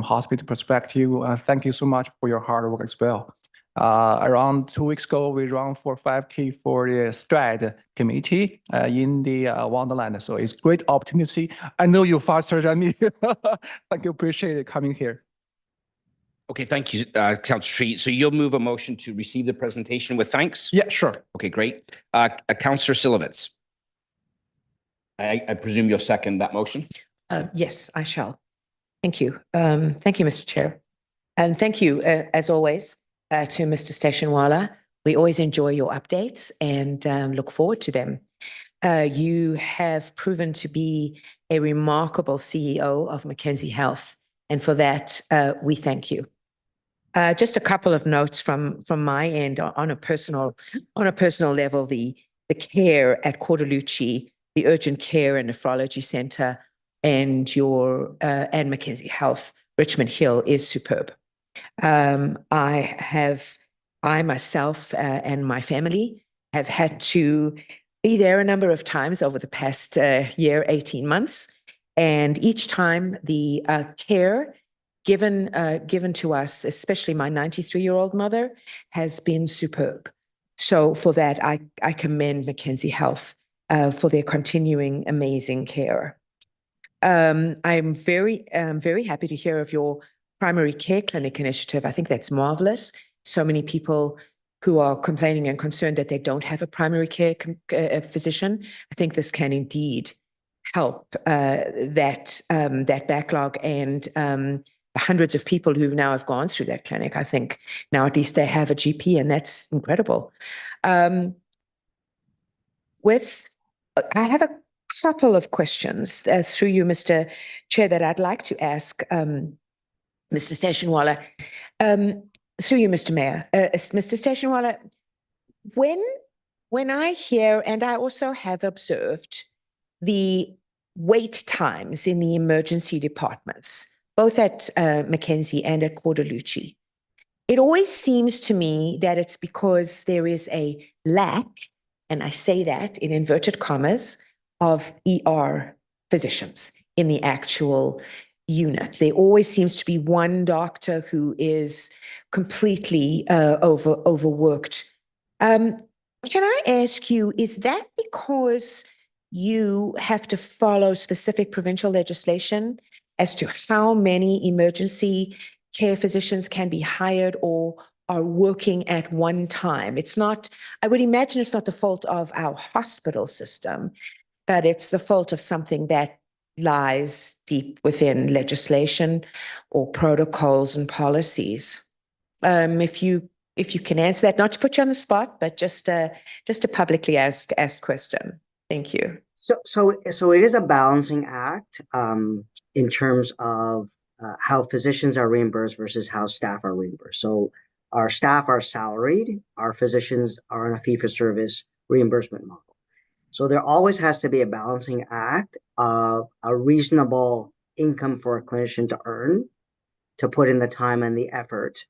hospital perspective. Thank you so much for your hard work as well. Around 2 weeks ago, we ran for 5K for the Stride committee in the Wonderland. So it's great opportunity. I know you're faster than me. Thank you. Appreciate it coming here. Okay, thank you, Councillor Tree. So you'll move a motion to receive the presentation with thanks? Yeah, sure. Okay, great. Councillor Silovitz. I presume you'll second that motion? Yes, I shall. Thank you. Thank you, Mr. Chair. And thank you, as always, to Mr. Stationwala. We always enjoy your updates and look forward to them. You have proven to be a remarkable CEO of Mackenzie Health, and for that, we thank you. Just a couple of notes from my end on a personal level. The care at Cordalucci, the urgent care and nephrology center, and Mackenzie Health, Richmond Hill, is superb. I myself and my family have had to be there a number of times over the past year, 18 months. And each time the care given to us, especially my 93-year-old mother, has been superb. So for that, I commend Mackenzie Health for their continuing amazing care. I'm very happy to hear of your primary care clinic initiative. I think that's marvelous. So many people who are complaining and concerned that they don't have a primary care physician. I think this can indeed help that backlog and the hundreds of people who now have gone through that clinic. I think now at least they have a GP, and that's incredible. I have a couple of questions through you, Mr. Chair, that I'd like to ask Mr. Stationwala. Through you, Mr. Mayor. Mr. Stationwala, when I hear, and I also have observed, the wait times in the emergency departments, both at Mackenzie and at Cordalucci, it always seems to me that it's because there is a lack, and I say that in inverted commas, of ER physicians in the actual unit. There always seems to be one doctor who is completely overworked. Can I ask you, is that because you have to follow specific provincial legislation as to how many emergency care physicians can be hired or are working at one time? It's not, I would imagine it's not the fault of our hospital system, but it's the fault of something that lies deep within legislation or protocols and policies. If you can answer that, not to put you on the spot, but just to publicly ask question. Thank you. So it is a balancing act in terms of how physicians are reimbursed versus how staff are reimbursed. So our staff are salaried, our physicians are on a fee-for-service reimbursement model. So there always has to be a balancing act of a reasonable income for a clinician to earn, to put in the time and the effort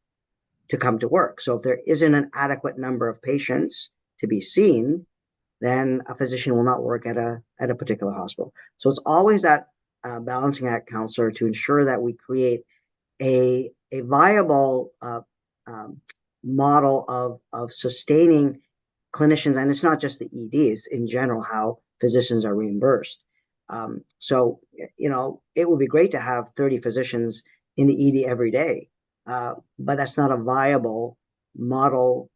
to come to work. So if there isn't an adequate number of patients to be seen, then a physician will not work at a particular hospital. So it's always that balancing act, Counselor, to ensure that we create a viable model of sustaining clinicians, and it's not just the EDs, in general how physicians are reimbursed. So, you know, it would be great to have 30 physicians in the ED every day, but that's not a viable model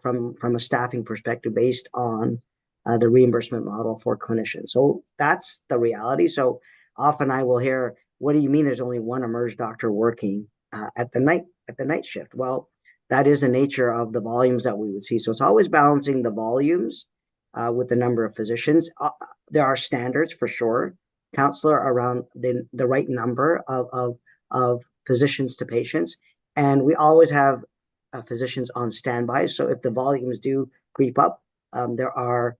from a staffing perspective based on the reimbursement model for clinicians. So that's the reality. So often I will hear, what do you mean there's only one emerge doctor working at the night shift? Well, that is the nature of the volumes that we would see. So it's always balancing the volumes with the number of physicians. There are standards for sure, Counselor, around the right number of physicians to patients. And we always have physicians on standby. So if the volumes do creep up, there are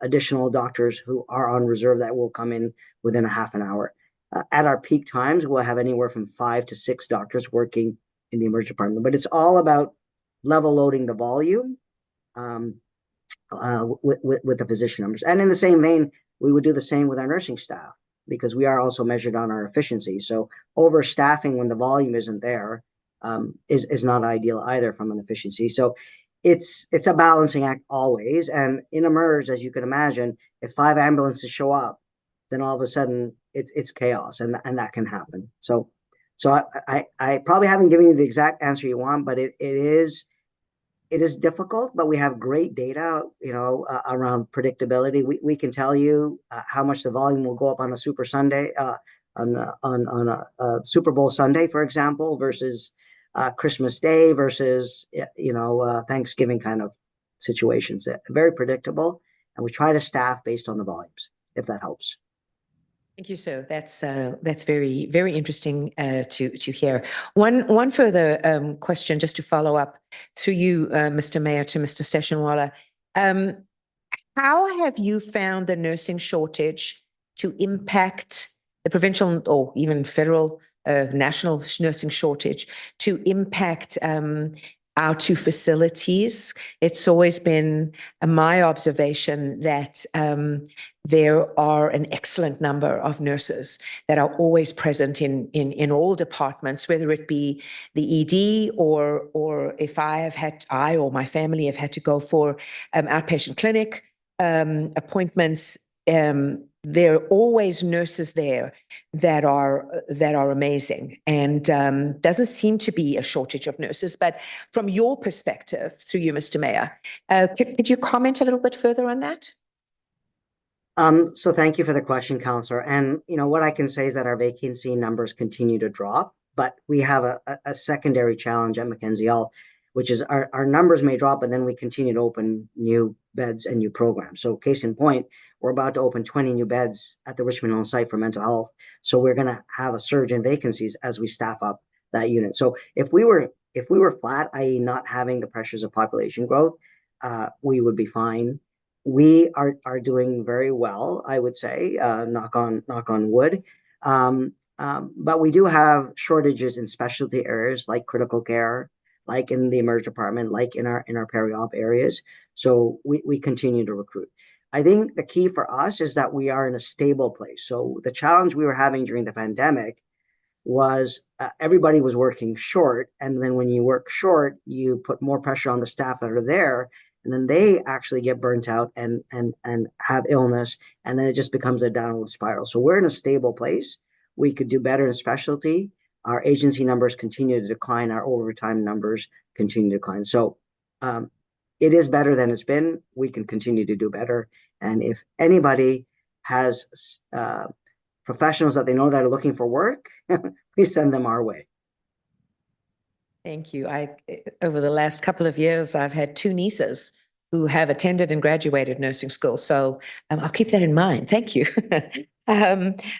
additional doctors who are on reserve that will come in within a half an hour. At our peak times, we'll have anywhere from 5 to 6 doctors working in the emergency department, but it's all about level loading the volume with the physician numbers. And in the same vein, we would do the same with our nursing staff, because we are also measured on our efficiency. So overstaffing when the volume isn't there is not ideal either from an efficiency. So it's a balancing act always. And in emerge, as you can imagine, if 5 ambulances show up, then all of a sudden it's chaos, and that can happen. So I probably haven't given you the exact answer you want, but it is difficult, but we have great data, you know, around predictability. We can tell you how much the volume will go up on a Super Sunday, on a Super Bowl Sunday, for example, versus Christmas Day versus, you know, Thanksgiving kind of situations. Very predictable, and we try to staff based on the volumes, if that helps. Thank you, sir. That's very, very interesting to hear. One further question, just to follow up through you, Mr. Mayor, to Mr. Stationwala. How have you found the nursing shortage to impact the provincial or even federal, national nursing shortage to impact our two facilities, it's always been my observation that there are an excellent number of nurses that are always present in all departments, whether it be the ED or if I or my family have had to go for outpatient clinic appointments. There are always nurses there that are amazing, and doesn't seem to be a shortage of nurses. But from your perspective, through you, Mr. Mayor, could you comment a little bit further on that? So thank you for the question, Councillor. And what I can say is that our vacancy numbers continue to drop, but we have a secondary challenge at Mackenzie Health, which is our numbers may drop, but then we continue to open new beds and new programs. So case in point, we're about to open 20 new beds at the Richmond Hill site for mental health. So we're going to have a surge in vacancies as we staff up that unit. So if we were flat, i.e. not having the pressures of population growth, we would be fine. We are doing very well, I would say, knock on wood. But we do have shortages in specialty areas like critical care, like in the emergency department, like in our peri-op areas. So we continue to recruit. I think the key for us is that we are in a stable place. So the challenge we were having during the pandemic was everybody was working short. And then when you work short, you put more pressure on the staff that are there. And then they actually get burnt out and have illness. And then it just becomes a downward spiral. So we're in a stable place. We could do better in specialty. Our agency numbers continue to decline. Our overtime numbers continue to decline. So it is better than it's been. We can continue to do better. And if anybody has professionals that they know that are looking for work, please send them our way. Thank you. Over the last couple of years, I've had two nieces who have attended and graduated nursing school. So I'll keep that in mind. Thank you.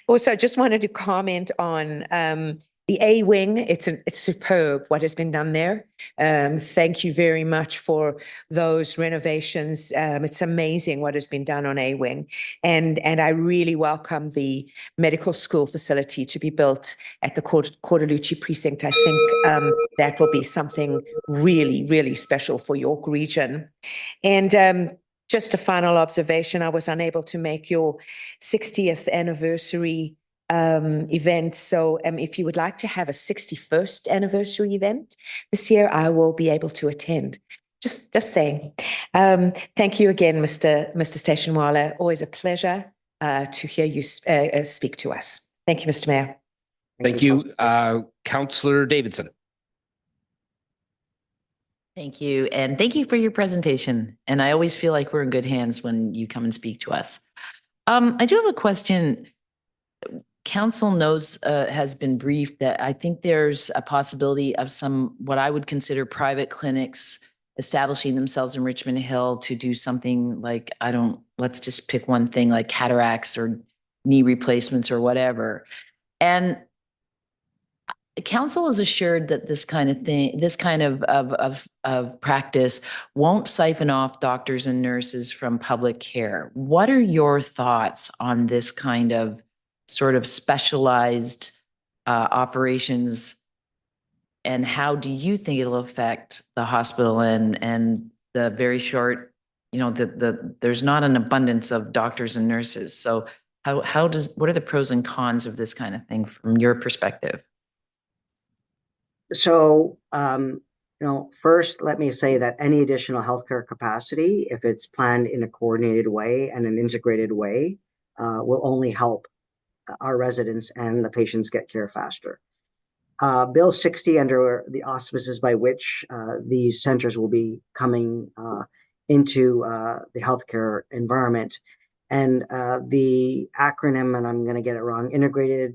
Also, just wanted to comment on the A wing. It's superb what has been done there. Thank you very much for those renovations. It's amazing what has been done on A wing, and I really welcome the medical school facility to be built at the Cordalucci precinct. I think that will be something really, really special for York Region. And just a final observation: I was unable to make your 60th anniversary event. So if you would like to have a 61st anniversary event this year, I will be able to attend. Just saying. Thank you again, Mr. Stationwala. Always a pleasure to hear you speak to us. Thank you, Mr. Mayor. Thank you, Councillor Davidson. Thank you. And thank you for your presentation. And I always feel like we're in good hands when you come and speak to us. I do have a question. Council knows, has been briefed that I think there's a possibility of some, what I would consider private clinics establishing themselves in Richmond Hill to do something like, let's just pick one thing like cataracts or knee replacements or whatever. And council is assured that this kind of thing, this kind of practice won't siphon off doctors and nurses from public care. What are your thoughts on this kind of sort of specialized operations, and how do you think it'll affect the hospital and the very short, there's not an abundance of doctors and nurses. So what are the pros and cons of this kind of thing from your perspective? So, first, let me say that any additional healthcare capacity, if it's planned in a coordinated way and an integrated way, will only help our residents and the patients get care faster. Bill 60, under the auspices by which these centers will be coming into the healthcare environment, and the acronym, and I'm going to get it wrong, Integrated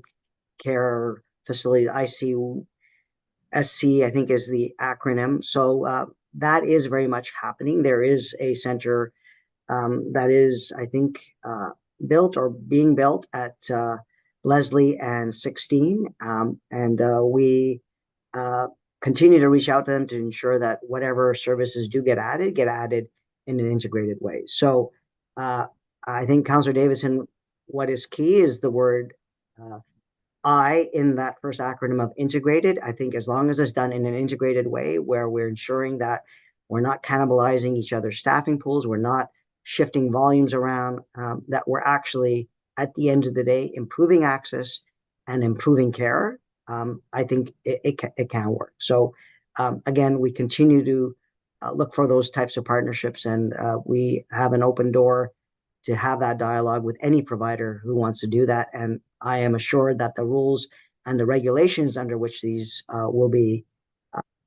Care Facility, ICSC, I think is the acronym. So that is very much happening. There is a center that is, I think, built or being built at Leslie and 16. And we continue to reach out to them to ensure that whatever services do get added in an integrated way. So I think, Councillor Davidson, what is key is the word I in that first acronym of integrated. I think as long as it's done in an integrated way where we're ensuring that we're not cannibalizing each other's staffing pools, we're not shifting volumes around, that we're actually, at the end of the day, improving access and improving care, I think it can work. So again, we continue to look for those types of partnerships, and we have an open door to have that dialogue with any provider who wants to do that. And I am assured that the rules and the regulations under which these will be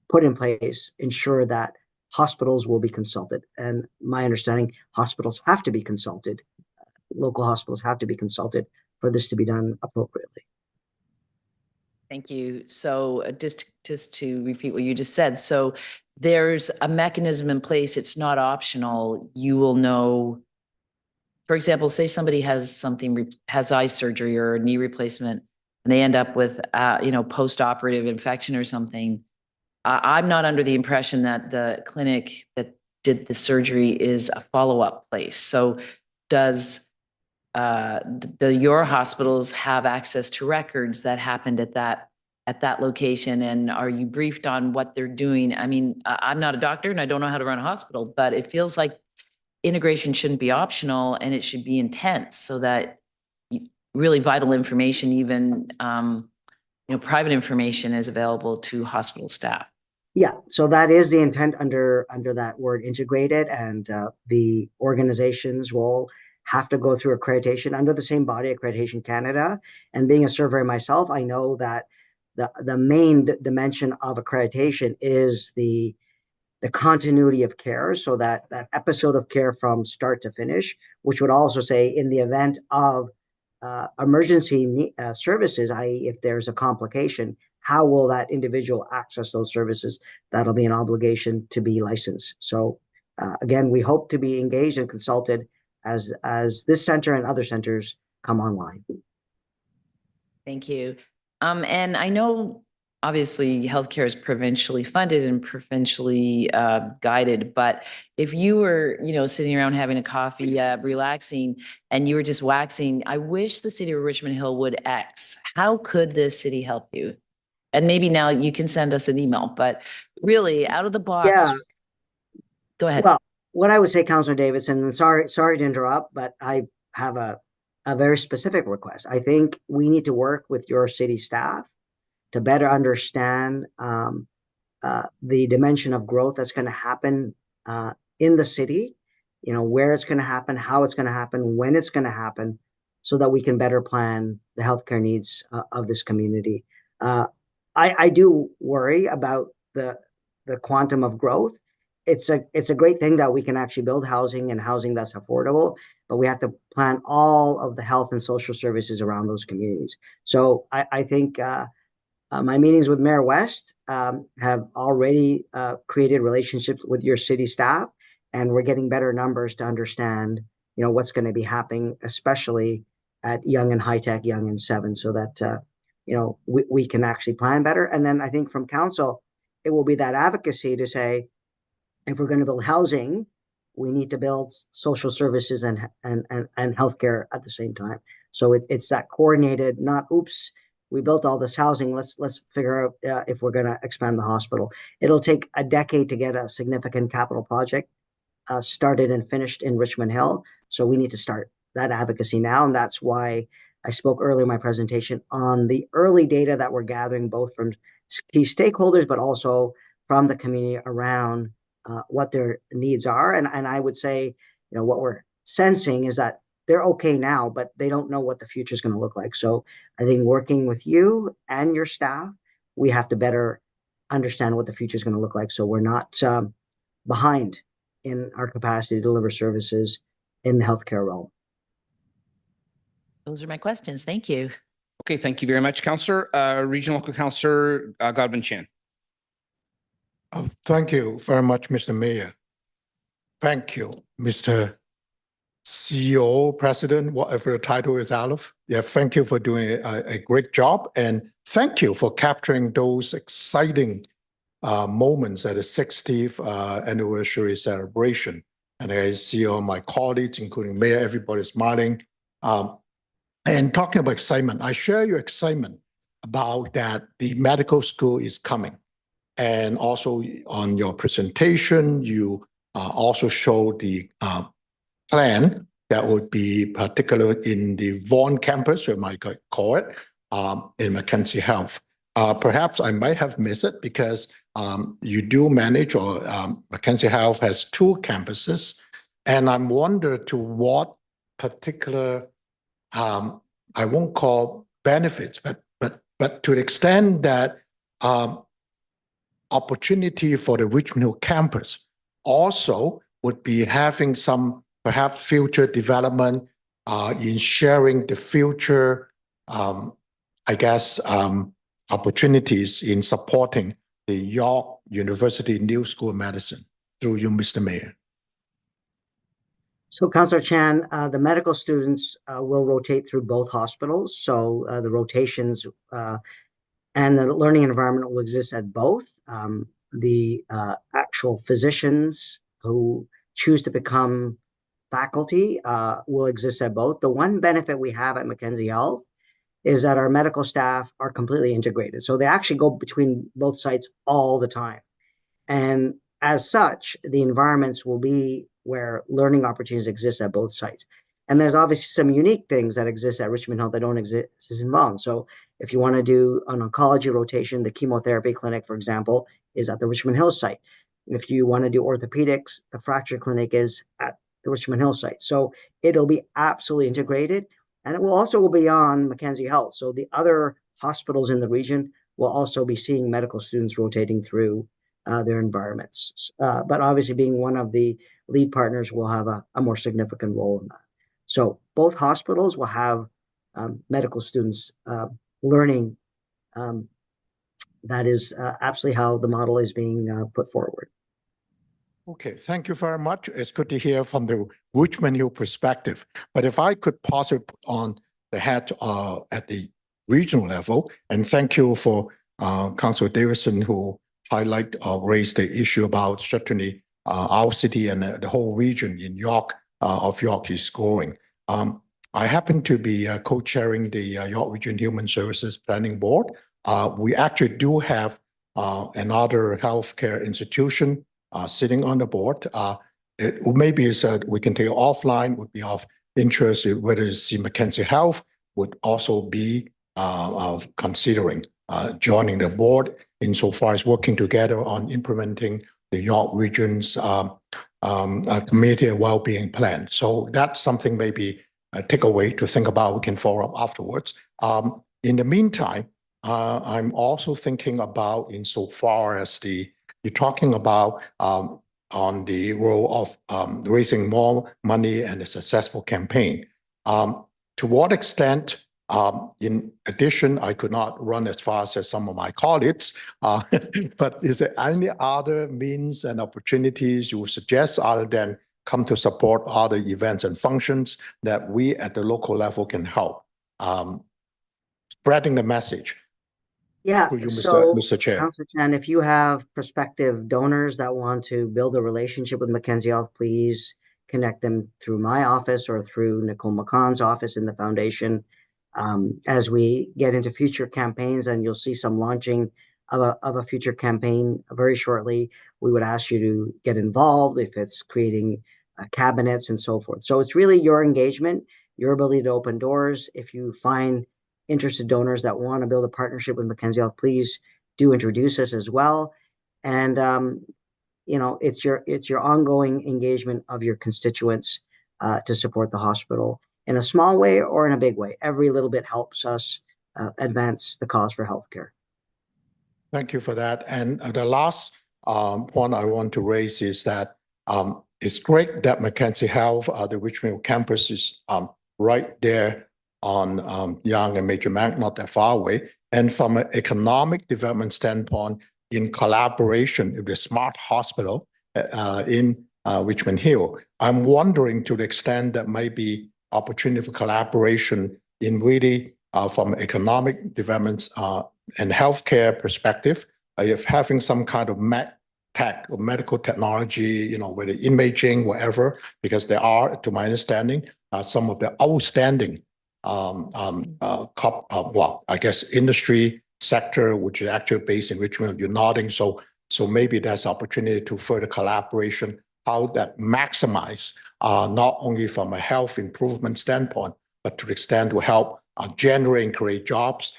put in place ensure that hospitals will be consulted. And my understanding, hospitals have to be consulted. Local hospitals have to be consulted for this to be done appropriately. Thank you. So just to repeat what you just said, so there's a mechanism in place. It's not optional. You will know, for example, say somebody has has eye surgery or knee replacement, and they end up with, post-operative infection or something. I'm not under the impression that the clinic that did the surgery is a follow-up place. So do your hospitals have access to records that happened at that location? And are you briefed on what they're doing? I mean, I'm not a doctor and I don't know how to run a hospital, but it feels like integration shouldn't be optional and it should be intense so that really vital information, even private information, is available to hospital staff. Yeah, so that is the intent under that word integrated, and the organizations will have to go through accreditation under the same body, Accreditation Canada. And being a surveyor myself, I know that the main dimension of accreditation is the continuity of care, so that episode of care from start to finish, which would also say in the event of emergency services, i.e. if there's a complication, how will that individual access those services? That'll be an obligation to be licensed. So again, we hope to be engaged and consulted as this center and other centers come online. Thank you. And I know obviously healthcare is provincially funded and provincially guided, but if you were, sitting around having a coffee, relaxing, and you were just waxing, I wish the city of Richmond Hill would X. How could this city help you? And maybe now you can send us an email, but really out of the box. Yeah. Go ahead. Well, what I would say, Councillor Davidson, and sorry to interrupt, but I have a very specific request. I think we need to work with your city staff to better understand the dimension of growth that's going to happen in the city, where it's going to happen, how it's going to happen, when it's going to happen, so that we can better plan the healthcare needs of this community. I do worry about the quantum of growth. It's a great thing that we can actually build housing and housing that's affordable, but we have to plan all of the health and social services around those communities. So I think my meetings with Mayor West have already created relationships with your city staff, and we're getting better numbers to understand, what's going to be happening, especially at Yonge and High Tech, Yonge and 7, so that we can actually plan better. And then I think from council, it will be that advocacy to say, if we're going to build housing, we need to build social services and healthcare at the same time. So it's that coordinated, not oops, we built all this housing, let's figure out if we're going to expand the hospital. It'll take a decade to get a significant capital project started and finished in Richmond Hill. So we need to start that advocacy now. And that's why I spoke earlier in my presentation on the early data that we're gathering, both from key stakeholders, but also from the community around what their needs are. And I would say, what we're sensing is that they're okay now, but they don't know what the future is going to look like. So I think working with you and your staff, we have to better understand what the future is going to look like, so we're not behind in our capacity to deliver services in the healthcare realm. Those are my questions. Thank you. Okay, thank you very much, Councillor. Regional Local Councillor Godwin Chan. Thank you very much, Mr. Mayor. Thank you, Mr. CEO, President, whatever the title is out of. Yeah, thank you for doing a great job, and thank you for capturing those exciting moments at the 60th anniversary celebration. And I see all my colleagues, including Mayor, everybody smiling. And talking about excitement, I share your excitement about that the medical school is coming. And also on your presentation, you also show the plan that would be particular in the Vaughan campus, we might call it, in Mackenzie Health. Perhaps I might have missed it because you do manage, or Mackenzie Health has 2 campuses. And I'm wondering to what particular, I won't call benefits, but to the extent that opportunity for the Richmond Hill campus also would be having some perhaps future development in sharing the future, I guess, opportunities in supporting the York University New School of Medicine through you, Mr. Mayor. So, Councillor Chan, the medical students will rotate through both hospitals. So the rotations and the learning environment will exist at both. The actual physicians who choose to become faculty will exist at both. The one benefit we have at Mackenzie Health is that our medical staff are completely integrated. So they actually go between both sites all the time. And as such, the environments will be where learning opportunities exist at both sites. And there's obviously some unique things that exist at Richmond Health that don't exist in Vaughan. So if you want to do an oncology rotation, the chemotherapy clinic, for example, is at the Richmond Hill site. If you want to do orthopedics, the fracture clinic is at the Richmond Hill site. So it'll be absolutely integrated, and it will also go beyond Mackenzie Health. So the other hospitals in the region will also be seeing medical students rotating through their environments. But obviously being one of the lead partners will have a more significant role in that. So both hospitals will have medical students learning. That is absolutely how the model is being put forward. Okay, thank you very much. It's good to hear from the Richmond Hill perspective. But if I could possibly put on the hat at the regional level, and thank you for Councillor Davidson who raised the issue about certainly our city and the whole region in York is growing. I happen to be co-chairing the York Region Human Services Planning Board. We actually do have another healthcare institution sitting on the board. It maybe is we can take it offline, would be of interest, whether it's Mackenzie Health would also be considering joining the board insofar as working together on implementing the York Region's community well-being plan. So that's something maybe a takeaway to think about. We can follow up afterwards. In the meantime, I'm also thinking about insofar as you're talking about on the role of raising more money and a successful campaign. To what extent, in addition, I could not run as fast as some of my colleagues, but is there any other means and opportunities you would suggest other than come to support other events and functions that we at the local level can help spreading the message? Yeah, you, so Mr. Chair. Councillor Chan, if you have prospective donors that want to build a relationship with Mackenzie Health, please connect them through my office or through Nicole McConn's office in the foundation. As we get into future campaigns, and you'll see some launching of a future campaign very shortly, we would ask you to get involved if it's creating cabinets and so forth. So it's really your engagement, your ability to open doors. If you find interested donors that want to build a partnership with Mackenzie Health, please do introduce us as well. And you know, it's your ongoing engagement of your constituents to support the hospital in a small way or in a big way. Every little bit helps us advance the cause for healthcare. Thank you for that. And the last point I want to raise is that it's great that Mackenzie Health, the Richmond campus, is right there on Yonge and Major Mac, not that far away. And from an economic development standpoint, in collaboration with the Smart Hospital in Richmond Hill, I'm wondering to the extent that might be opportunity for collaboration in really from economic developments and healthcare perspective, if having some kind of tech or medical technology, you know, whether imaging, whatever, because there are, to my understanding, some of the outstanding I guess industry sector, which is actually based in Richmond. You're nodding, so maybe there's opportunity to further collaboration, how that maximize not only from a health improvement standpoint, but to the extent to help generate and create jobs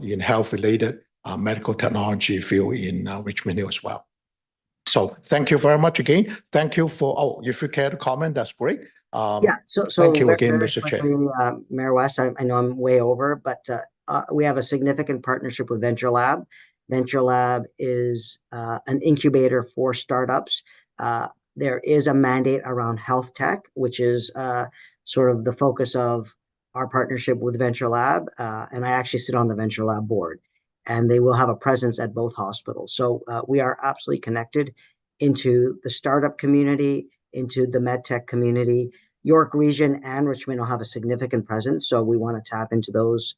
in health-related medical technology field in Richmond Hill as well. So thank you very much again. Thank you for, if you care to comment, that's great. Yeah, so thank you again, very Mr. Chair. quickly, Mayor West, I know I'm way over, but we have a significant partnership with Venture Lab. Venture Lab is an incubator for startups. There is a mandate around health tech, which is sort of the focus of our partnership with Venture Lab. And I actually sit on the Venture Lab board, and they will have a presence at both hospitals. So we are absolutely connected into the startup community, into the medtech community. York Region and Richmond will have a significant presence, so we want to tap into those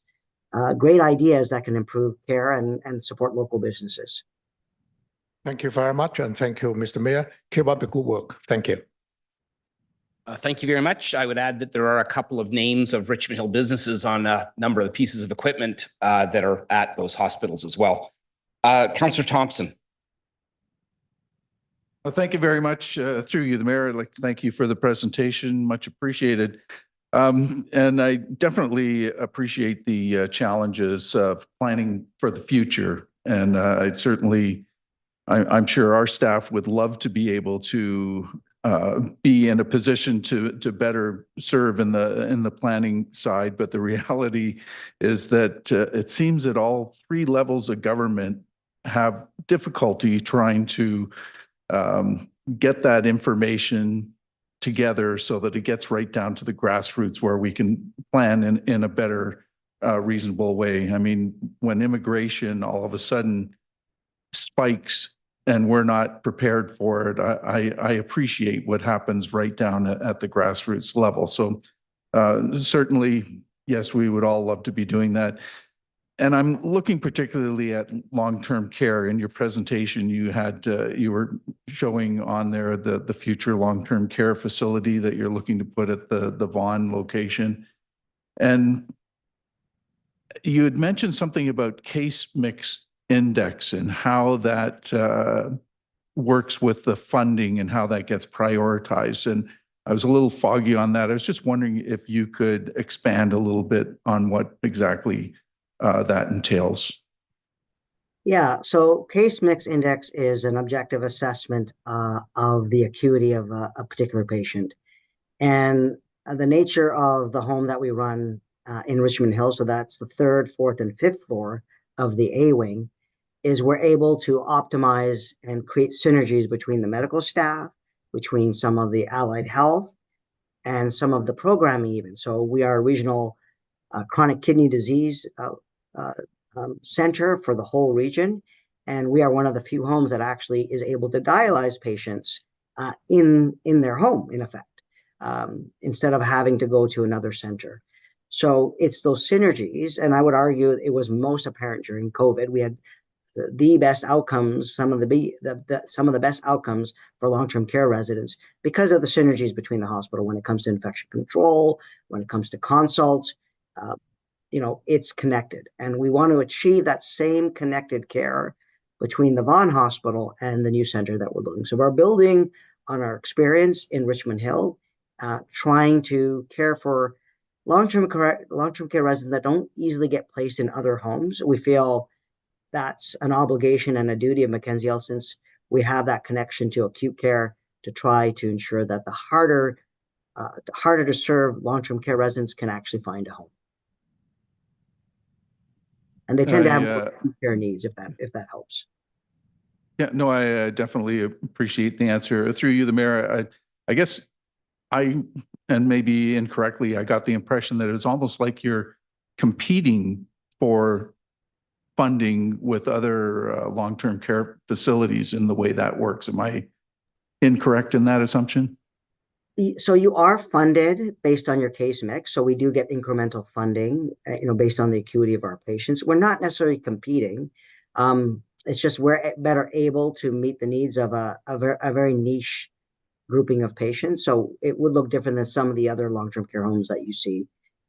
great ideas that can improve care and support local businesses. Thank you very much, and thank you, Mr. Mayor. Keep up the good work. Thank you. Thank you very much. I would add that there are a couple of names of Richmond Hill businesses on a number of the pieces of equipment that are at those hospitals as well. Councillor Thompson. Well, thank you very much. Through you, the mayor, I'd like to thank you for the presentation. Much appreciated. And I definitely appreciate the challenges of planning for the future. And I'm sure our staff would love to be able to be in a position to better serve in the planning side. But the reality is that it seems that all three levels of government have difficulty trying to get that information together so that it gets right down to the grassroots where we can plan in a better, reasonable way. I mean, when immigration all of a sudden spikes and we're not prepared for it, I appreciate what happens right down at the grassroots level. So certainly, yes, we would all love to be doing that. And I'm looking particularly at long-term care. In your presentation, you were showing on there the future long-term care facility that you're looking to put at the Vaughan location. And you had mentioned something about case mix index and how that works with the funding and how that gets prioritized. And I was a little foggy on that. I was just wondering if you could expand a little bit on what exactly that entails. Yeah, so case mix index is an objective assessment of the acuity of a particular patient. And the nature of the home that we run in Richmond Hill, so that's the 3rd, 4th, and 5th floor of the A wing, is we're able to optimize and create synergies between the medical staff, between some of the allied health, and some of the programming even. So we are a regional chronic kidney disease center for the whole region. And we are one of the few homes that actually is able to dialyze patients in their home, in effect, instead of having to go to another center. So it's those synergies. And I would argue it was most apparent during COVID. We had the best outcomes, some of the best outcomes for long-term care residents because of the synergies between the hospital when it comes to infection control, when it comes to consults. It's connected, and we want to achieve that same connected care between the Vaughan Hospital and the new center that we're building. So we're building on our experience in Richmond Hill, trying to care for long-term care residents that don't easily get placed in other homes. We feel that's an obligation and a duty of Mackenzie Health, since we have that connection to acute care, to try to ensure that the harder to serve long-term care residents can actually find a home. And they tend to have more acute care needs, if that helps. Yeah, no, I definitely appreciate the answer. Through you, the mayor, I guess and maybe incorrectly, I got the impression that it was almost like you're competing for funding with other long-term care facilities in the way that works. Am I incorrect in that assumption? So you are funded based on your case mix. So we do get incremental funding, based on the acuity of our patients. We're not necessarily competing. It's just we're better able to meet the needs of a very niche grouping of patients. So it would look different than some of the other long-term care homes that you see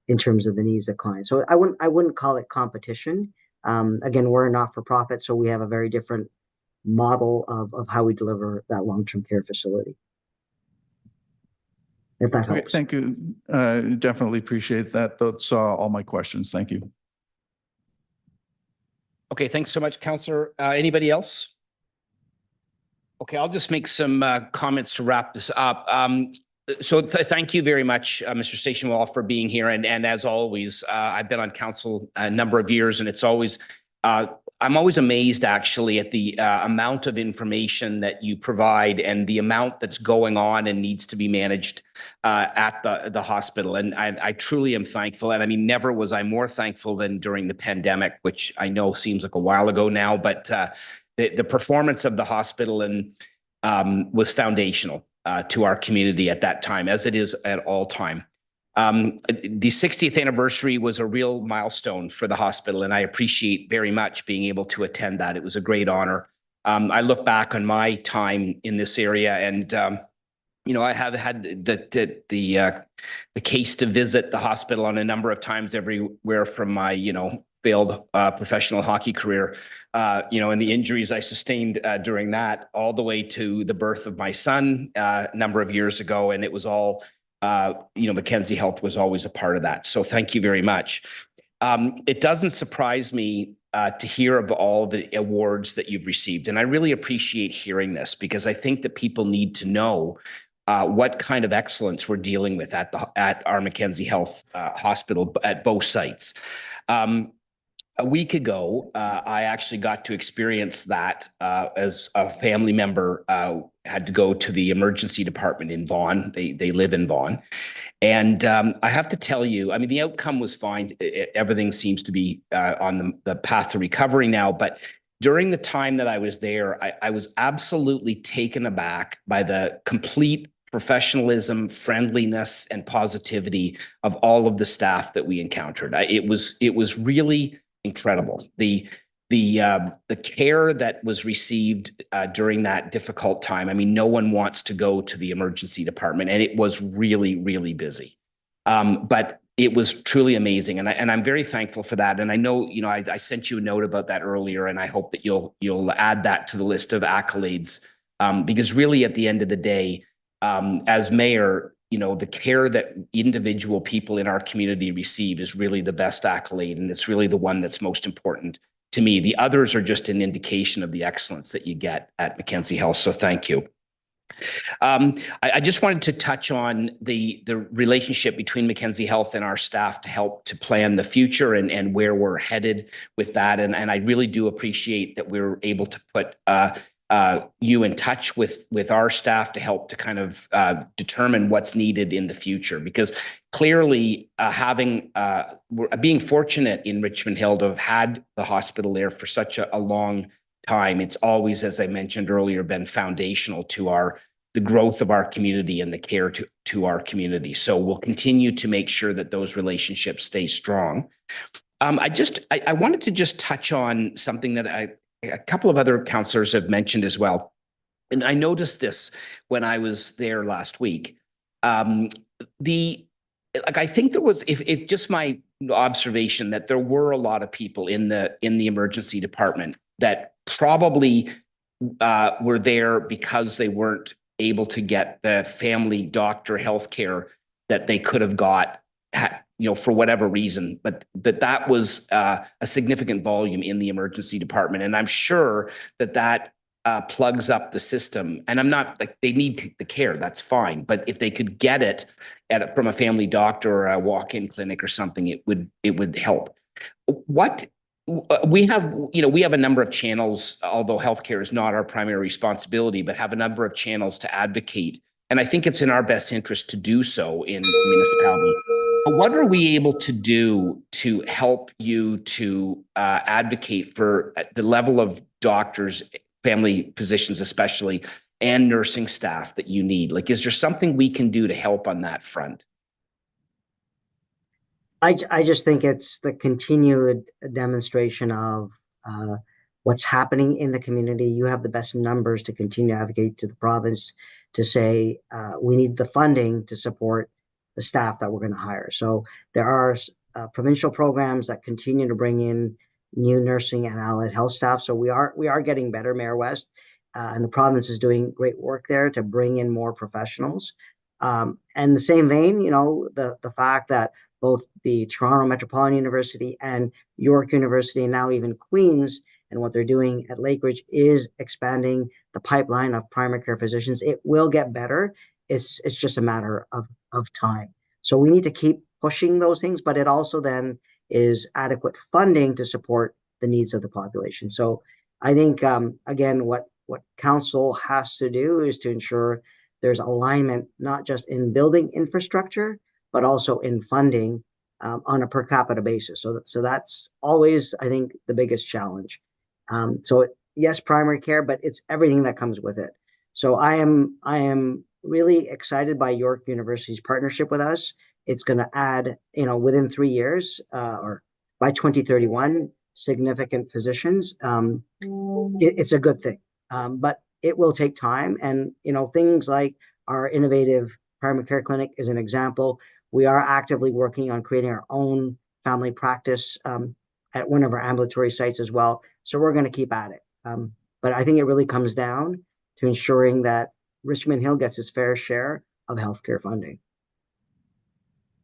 in terms of the needs of clients. So I wouldn't call it competition. Again, we're a not-for-profit, so we have a very different model of how we deliver that long-term care facility. If that Okay, helps. thank you. Definitely appreciate that. That's all my questions. Thank you. Okay, thanks so much, Councillor. Anybody else? Okay, I'll just make some comments to wrap this up. Thank you very much, Mr. Stationwall, for being here. And as always, I've been on council a number of years, and it's always, I'm always amazed actually at the amount of information that you provide and the amount that's going on and needs to be managed at the hospital. And I truly am thankful. And I mean, never was I more thankful than during the pandemic, which I know seems like a while ago now, but the performance of the hospital was foundational to our community at that time, as it is at all time. The 60th anniversary was a real milestone for the hospital, and I appreciate very much being able to attend that. It was a great honor. I look back on my time in this area, and I have had the case to visit the hospital on a number of times, everywhere from my failed professional hockey career, and the injuries I sustained during that, all the way to the birth of my son a number of years ago. And it was all, Mackenzie Health was always a part of that. So thank you very much. It doesn't surprise me to hear of all the awards that you've received. And I really appreciate hearing this, because I think that people need to know what kind of excellence we're dealing with at our Mackenzie Health Hospital at both sites. A week ago, I actually got to experience that as a family member had to go to the emergency department in Vaughan. They live in Vaughan. And I have to tell you, I mean, the outcome was fine. Everything seems to be on the path to recovery now. But during the time that I was there, I was absolutely taken aback by the complete professionalism, friendliness, and positivity of all of the staff that we encountered. It was really incredible. The care that was received during that difficult time. I mean, no one wants to go to the emergency department, and it was really, really busy. But it was truly amazing, and I'm very thankful for that. And I know, I sent you a note about that earlier, and I hope that you'll add that to the list of accolades, because really, at the end of the day, as mayor, the care that individual people in our community receive is really the best accolade, and it's really the one that's most important to me. The others are just an indication of the excellence that you get at Mackenzie Health. So thank you. I just wanted to touch on the relationship between Mackenzie Health and our staff to help to plan the future and where we're headed with that. And I really do appreciate that we're able to put you in touch with our staff to help to kind of determine what's needed in the future, because clearly being fortunate in Richmond Hill to have had the hospital there for such a long time, it's always, as I mentioned earlier, been foundational to the growth of our community and the care to our community. So we'll continue to make sure that those relationships stay strong. I wanted to just touch on something that a couple of other councillors have mentioned as well. And I noticed this when I was there last week. I think there was, it's just my observation that there were a lot of people in the emergency department that probably were there because they weren't able to get the family doctor healthcare that they could have got, for whatever reason, but that was a significant volume in the emergency department. And I'm sure that plugs up the system. And I'm not like, they need the care, that's fine. But if they could get it from a family doctor or a walk-in clinic or something, it would help. We have a number of channels, although healthcare is not our primary responsibility, but have a number of channels to advocate. And I think it's in our best interest to do so in municipality. What are we able to do to help you to advocate for the level of doctors, family physicians especially, and nursing staff that you need? Like, is there something we can do to help on that front? I just think it's the continued demonstration of what's happening in the community. You have the best numbers to continue to advocate to the province to say we need the funding to support the staff that we're going to hire. So there are provincial programs that continue to bring in new nursing and allied health staff. So we are getting better, Mayor West, and the province is doing great work there to bring in more professionals. And the same vein, the fact that both the Toronto Metropolitan University and York University, and now even Queen's, and what they're doing at Lakeridge is expanding the pipeline of primary care physicians. It will get better. It's just a matter of time. So we need to keep pushing those things, but it also then is adequate funding to support the needs of the population. So I think, again, what council has to do is to ensure there's alignment, not just in building infrastructure, but also in funding on a per capita basis. So that's always, I think, the biggest challenge. Yes, primary care, but it's everything that comes with it. So I am really excited by York University's partnership with us. It's going to add, within 3 years or by 2031, significant physicians. It's a good thing, but it will take time. And, things like our innovative primary care clinic is an example. We are actively working on creating our own family practice at one of our ambulatory sites as well. So we're going to keep at it. But I think it really comes down to ensuring that Richmond Hill gets its fair share of healthcare funding.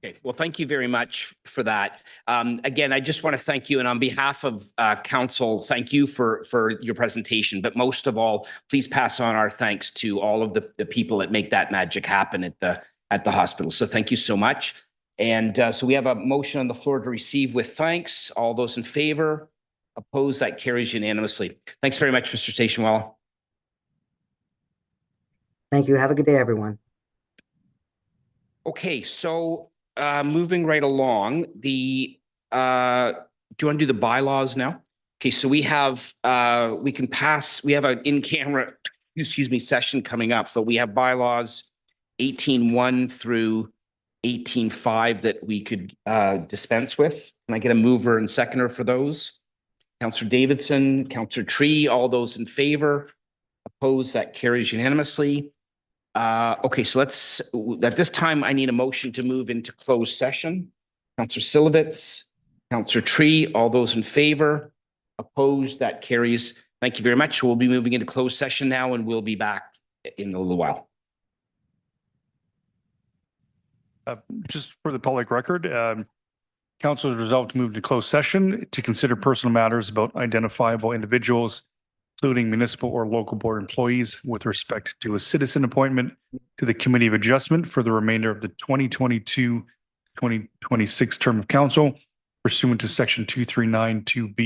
Okay, well, thank you very much for that. Again, I just want to thank you, and on behalf of council, thank you for your presentation. But most of all, please pass on our thanks to all of the people that make that magic happen at the hospital. So thank you so much. And so we have a motion on the floor to receive with thanks. All those in favor, opposed, that carries unanimously. Thanks very much, Mr. Stationwell. Thank you. Have a good day, everyone. Okay, so moving right along, do you want to do the bylaws now? Okay, so we have we have an in-camera, session coming up. So we have bylaws 18.1 through 18.5 that we could dispense with. Can I get a mover and seconder for those? Councillor Davidson, Councillor Tree, all those in favor? Opposed, that carries unanimously. Okay, so at this time, I need a motion to move into closed session. Councillor Silovitz, Councillor Tree, all those in favor? Opposed, that carries. Thank you very much. We'll be moving into closed session now, and we'll be back in a little while. Just for the public record, council has resolved to move to closed session to consider personal matters about identifiable individuals, including municipal or local board employees, with respect to a citizen appointment to the Committee of Adjustment for the remainder of the 2022-2026 term of council, pursuant to Section 2392B